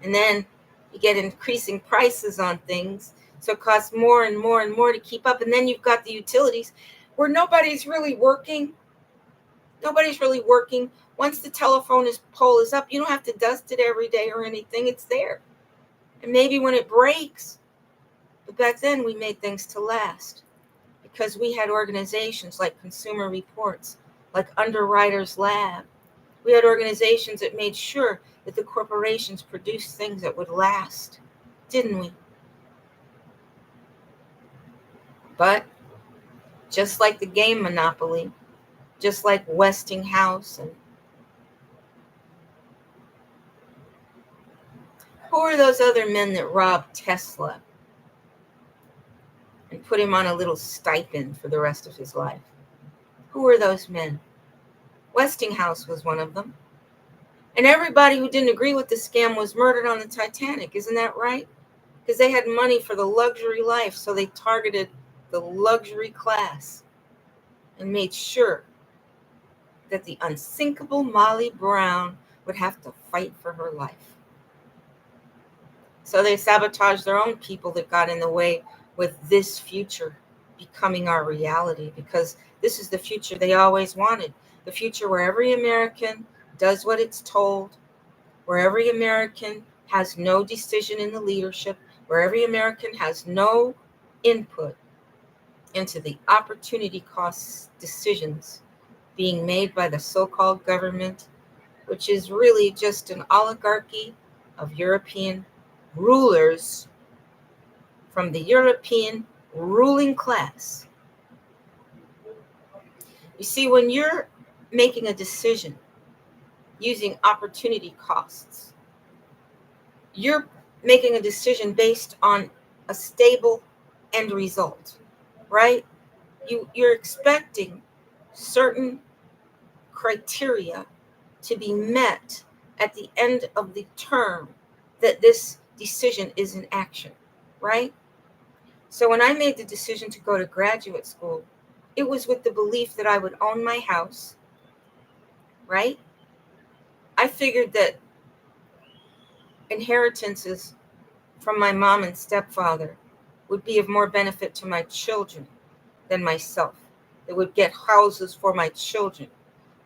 And then you get increasing prices on things, so it costs more and more and more to keep up. And then you've got the utilities where nobody's really working. Once the telephone pole is up, you don't have to dust it every day or anything. It's there. And maybe when it breaks, but back then we made things to last because we had organizations like Consumer Reports, like Underwriters Lab. We had organizations that made sure that the corporations produced things that would last, didn't we? But just like the game Monopoly, just like Westinghouse, and who are those other men that robbed Tesla and put him on a little stipend for the rest of his life? Who are those men? Westinghouse was one of them. And everybody who didn't agree with the scam was murdered on the Titanic. Isn't that right? Because they had money for the luxury life, so they targeted the luxury class and made sure that the unsinkable Molly Brown would have to fight for her life. So they sabotaged their own people that got in the way with this future becoming our reality, because this is the future they always wanted. The future where every American does what it's told, where every American has no decision in the leadership, where every American has no input into the opportunity cost decisions being made by the so-called government, which is really just an oligarchy of European rulers from the European ruling class. You see, when you're making a decision using opportunity costs, you're making a decision based on a stable end result, right? You're expecting certain criteria to be met at the end of the term that this decision is in action, right? So when I made the decision to go to graduate school, it was with the belief that I would own my house, right? I figured that inheritances from my mom and stepfather would be of more benefit to my children than myself. That would get houses for my children,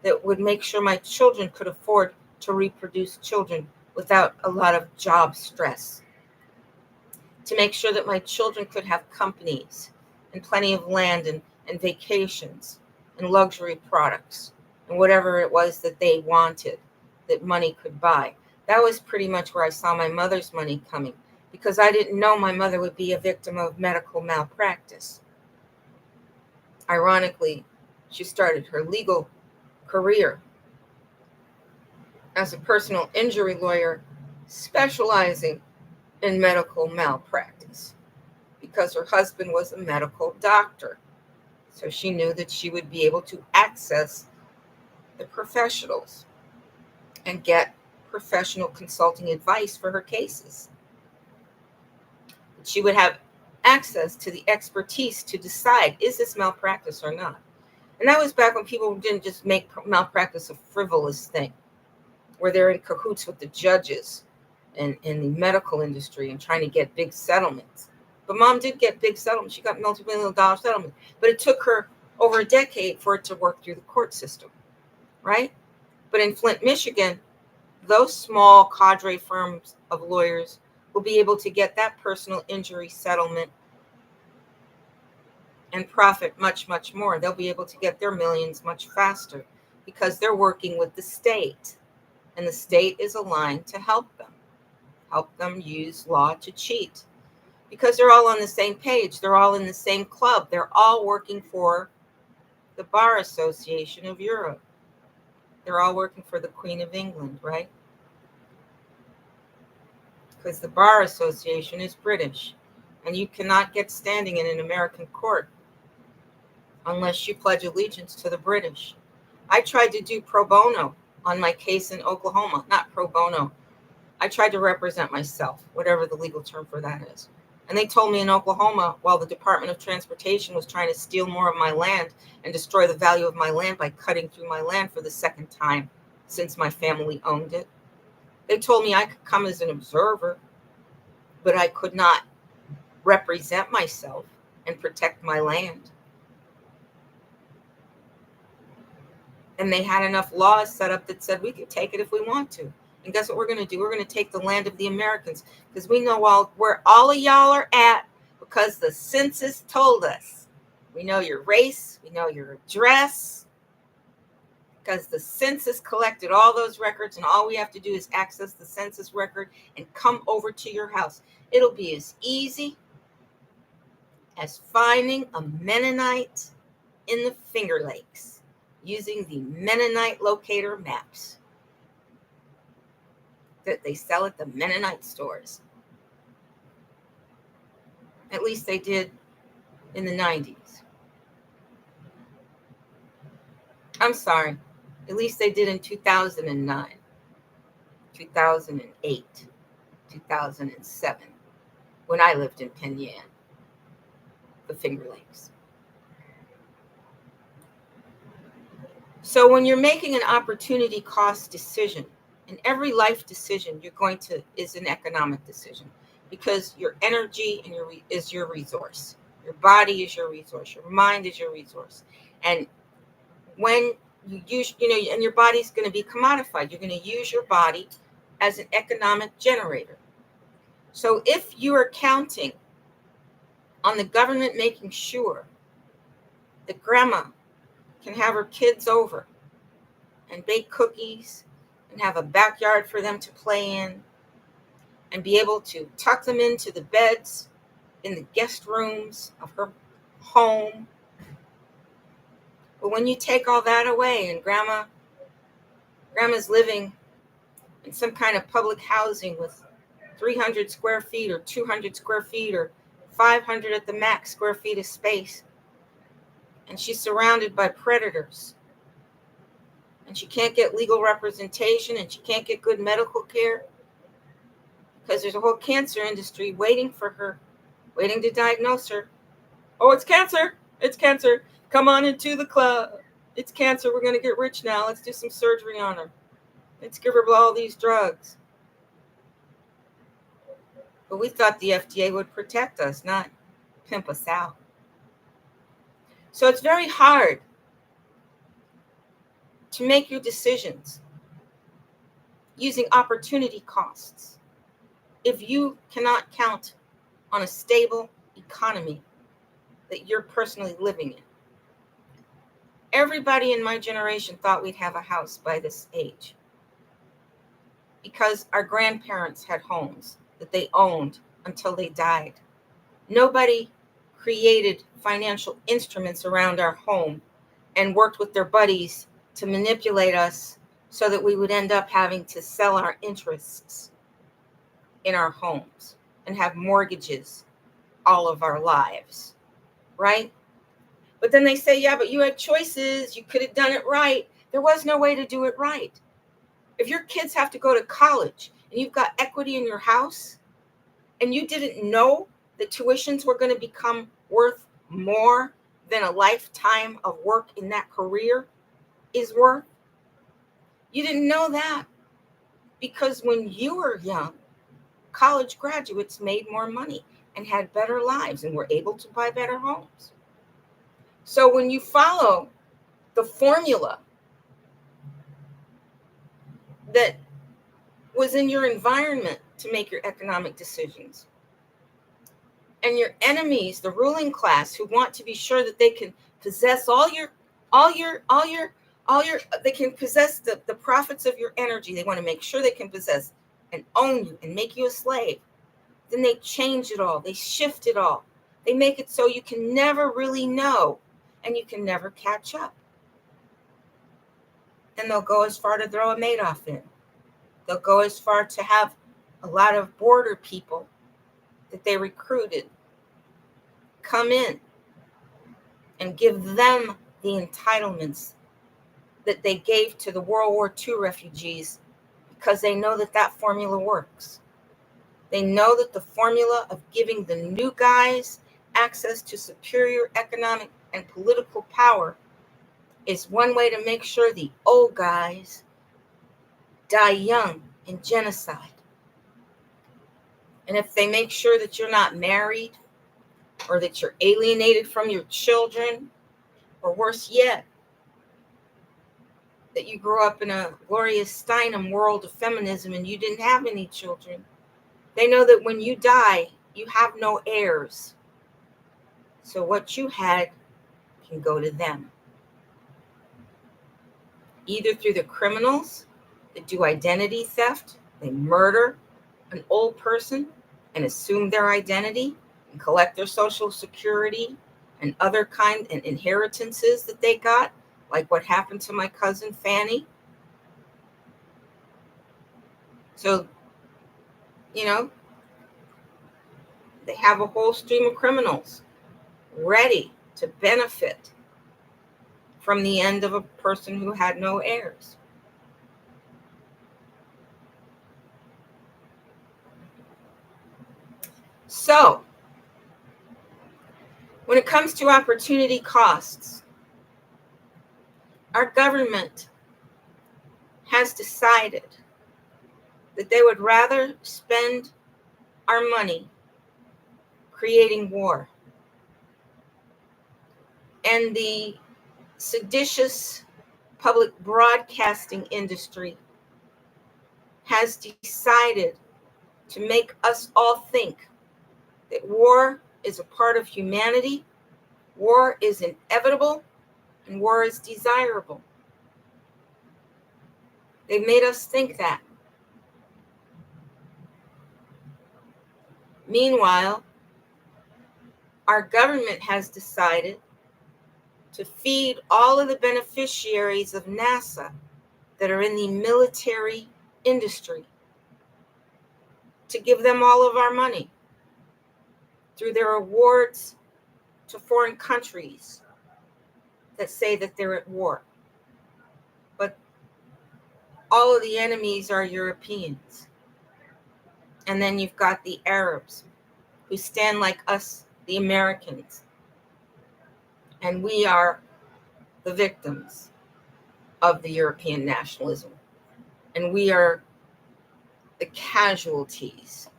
that would make sure my children could afford to reproduce children without a lot of job stress, to make sure that my children could have companies and plenty of land and vacations and luxury products and whatever it was that they wanted that money could buy. That was pretty much where I saw my mother's money coming, because I didn't know my mother would be a victim of medical malpractice. Ironically, she started her legal career as a personal injury lawyer specializing in medical malpractice because her husband was a medical doctor. So she knew that she would be able to access the professionals and get professional consulting advice for her cases. She would have access to the expertise to decide, is this malpractice or not? And that was back when people didn't just make malpractice a frivolous thing, where they're in cahoots with the judges and in the medical industry and trying to get big settlements. But Mom did get big settlements. She got multi-million-dollar settlements. But it took her over a decade for it to work through the court system, right? But in Flint, Michigan, those small cadre firms of lawyers will be able to get that personal injury settlement and profit much, much more. They'll be able to get their millions much faster because they're working with the state. And the state is aligned to help them use law to cheat, because they're all on the same page. They're all in the same club. They're all working for the Bar Association of Europe. They're all working for the Queen of England, right? Because the Bar Association is British, and you cannot get standing in an American court unless you pledge allegiance to the British. I tried to do pro bono on my case in Oklahoma, not pro bono, I tried to represent myself, whatever the legal term for that is. And they told me in Oklahoma, while the Department of Transportation was trying to steal more of my land and destroy the value of my land by cutting through my land for the second time since my family owned it, they told me I could come as an observer, but I could not represent myself and protect my land. And they had enough laws set up that said we could take it if we want to. And guess what we're going to do? We're going to take the land of the Americans, because we know where all of y'all are at, because the census told us. We know your race, we know your address, because the census collected all those records, and all we have to do is access the census record and come over to your house. It'll be as easy as finding a Mennonite in the Finger Lakes using the Mennonite locator maps that they sell at the Mennonite stores. At least they did in the 90s. I'm sorry. At least they did in 2009, 2008, 2007, when I lived in Penn Yan, the Finger Lakes. So when you're making an opportunity cost decision, in every life decision is an economic decision, because your energy is your resource. Your body is your resource. Your mind is your resource. And when you use, and your body's going to be commodified. You're going to use your body as an economic generator. So if you are counting on the government making sure that grandma can have her kids over and bake cookies and have a backyard for them to play in and be able to tuck them into the beds in the guest rooms of her home. But when you take all that away and grandma's living in some kind of public housing with 300 square feet or 200 square feet or 500 at the max square feet of space, and she's surrounded by predators, and she can't get legal representation, and she can't get good medical care because there's a whole cancer industry waiting for her, waiting to diagnose her. Oh, it's cancer. It's cancer. Come on into the club. It's cancer. We're going to get rich now. Let's do some surgery on her. Let's give her all these drugs. But we thought the FDA would protect us, not pimp us out. So it's very hard to make your decisions using opportunity costs if you cannot count on a stable economy that you're personally living in. Everybody in my generation thought we'd have a house by this age because our grandparents had homes that they owned until they died. Nobody created financial instruments around our home and worked with their buddies to manipulate us so that we would end up having to sell our interests in our homes and have mortgages all of our lives, right? But then they say, yeah, but you had choices. You could have done it right. There was no way to do it right. If your kids have to go to college and you've got equity in your house and you didn't know that tuitions were going to become worth more than a lifetime of work in that career is worth, you didn't know that because when you were young, college graduates made more money and had better lives and were able to buy better homes. So when you follow the formula that was in your environment to make your economic decisions, and your enemies, the ruling class, who want to be sure that they can possess they can possess the profits of your energy. They want to make sure they can possess and own you and make you a slave. Then they change it all. They shift it all. They make it so you can never really know and you can never catch up. And they'll go as far to throw a Madoff in. They'll go as far to have a lot of border people that they recruited come in and give them the entitlements that they gave to the World War II refugees because they know that that formula works. They know that the formula of giving the new guys access to superior economic and political power is one way to make sure the old guys die young in genocide. And if they make sure that you're not married, or that you're alienated from your children, or worse yet, that you grew up in a Gloria Steinem world of feminism and you didn't have any children, they know that when you die, you have no heirs. So what you had can go to them. Either through the criminals that do identity theft, they murder an old person and assume their identity and collect their social security and other kind and inheritances that they got, like what happened to my cousin Fanny. So, they have a whole stream of criminals ready to benefit from the end of a person who had no heirs. So, when it comes to opportunity costs, our government has decided that they would rather spend our money creating war. And the seditious public broadcasting industry has decided to make us all think that war is a part of humanity, war is inevitable, and war is desirable. They've made us think that. Meanwhile, our government has decided to feed all of the beneficiaries of NASA that are in the military industry, to give them all of our money through their awards to foreign countries that say that they're at war. But all of the enemies are Europeans. And then you've got the Arabs, who stand like us, the Americans. And we are the victims of the European nationalism. And we are the casualties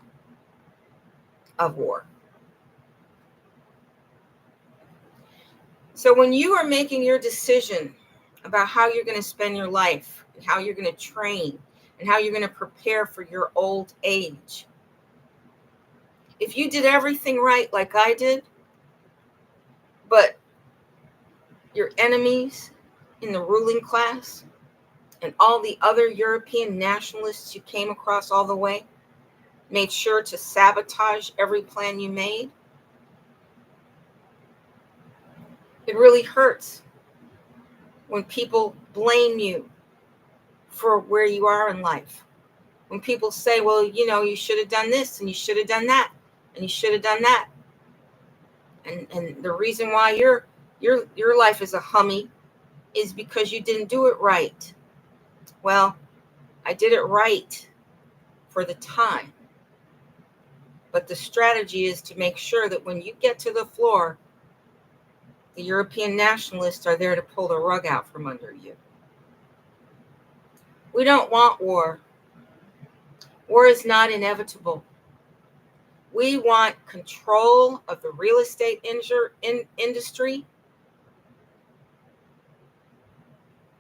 of war. So when you are making your decision about how you're going to spend your life, and how you're going to train, and how you're going to prepare for your old age, if you did everything right like I did, but your enemies in the ruling class and all the other European nationalists you came across all the way made sure to sabotage every plan you made, it really hurts when people blame you for where you are in life. When people say, well, you should have done this, and you should have done that, and you should have done that. And the reason why your life is a hummy is because you didn't do it right. Well, I did it right for the time. But the strategy is to make sure that when you get to the floor, the European nationalists are there to pull the rug out from under you. We don't want war. War is not inevitable. We want control of the real estate industry.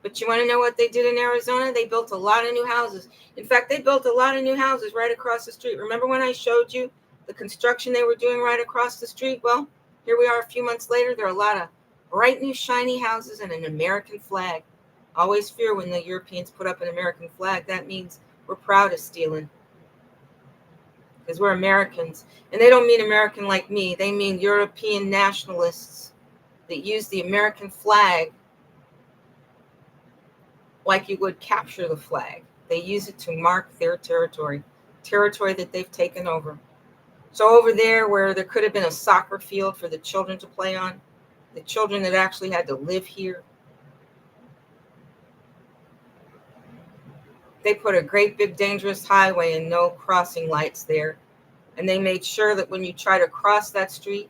But you want to know what they did in Arizona? They built a lot of new houses. In fact, they built a lot of new houses right across the street. Remember when I showed you the construction they were doing right across the street? Well, here we are a few months later. There are a lot of bright new shiny houses and an American flag. Always fear when the Europeans put up an American flag. That means we're proud of stealing, because we're Americans. And they don't mean American like me. They mean European nationalists that use the American flag like you would capture the flag. They use it to mark their territory that they've taken over. So over there where there could have been a soccer field for the children to play on, the children that actually had to live here, They put a great big dangerous highway and no crossing lights there. And they made sure that when you try to cross that street,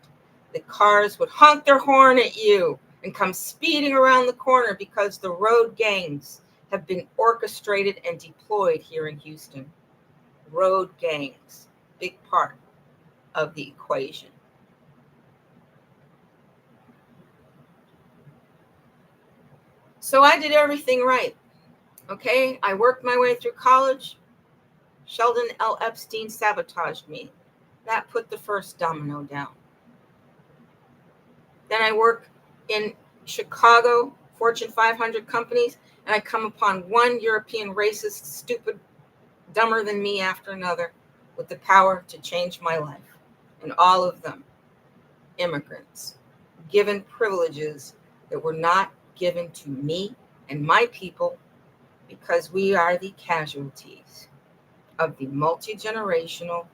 the cars would honk their horn at you and come speeding around the corner, because the road gangs have been orchestrated and deployed here in Houston. Road gangs, big part of the equation. So I did everything right. Okay, I worked my way through college. Sheldon L. Epstein sabotaged me. That put the first domino down. Then I work in Chicago, Fortune 500 companies, and I come upon one European racist, stupid, dumber than me after another, with the power to change my life. And all of them, immigrants, given privileges that were not given to me and my people, because we are the casualties of the multi-generational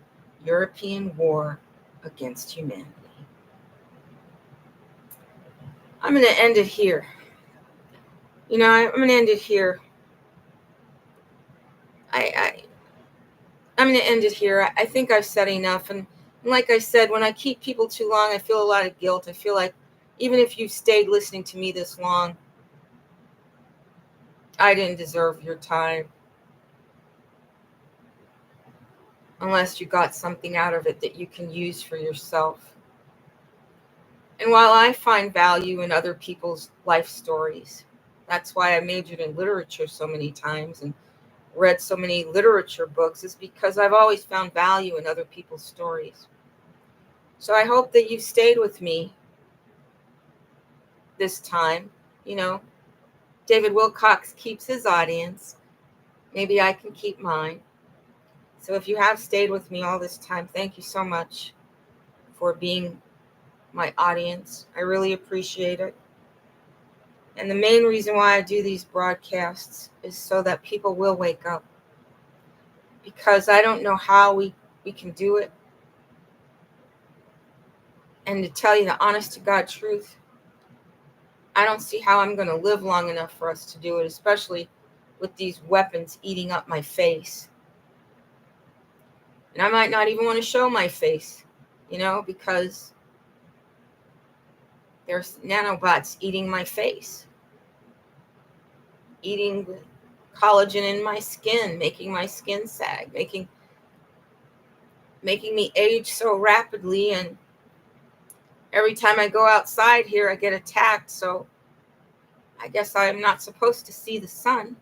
European war against humanity. I'm going to end it here. I'm going to end it here. I'm going to end it here. I think I've said enough. And like I said, when I keep people too long, I feel a lot of guilt. I feel like even if you've stayed listening to me this long, I didn't deserve your time. Unless you got something out of it that you can use for yourself. And while I find value in other people's life stories, that's why I majored in literature so many times and read so many literature books, is because I've always found value in other people's stories. So I hope that you've stayed with me this time. David Wilcox keeps his audience. Maybe I can keep mine. So if you have stayed with me all this time, thank you so much for being my audience. I really appreciate it. And the main reason why I do these broadcasts is so that people will wake up. Because I don't know how we can do it. And to tell you the honest to God truth, I don't see how I'm going to live long enough for us to do it, especially with these weapons eating up my face. And I might not even want to show my face, because there's nanobots eating my face, eating the collagen in my skin, making my skin sag, making me age so rapidly. And every time I go outside here, I get attacked. So I guess I'm not supposed to see the sun.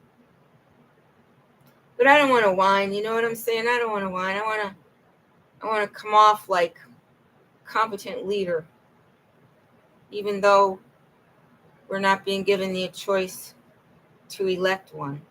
But I don't want to whine. You know what I'm saying? I don't want to whine. I want to come off like a competent leader, even though we're not being given the choice to elect one.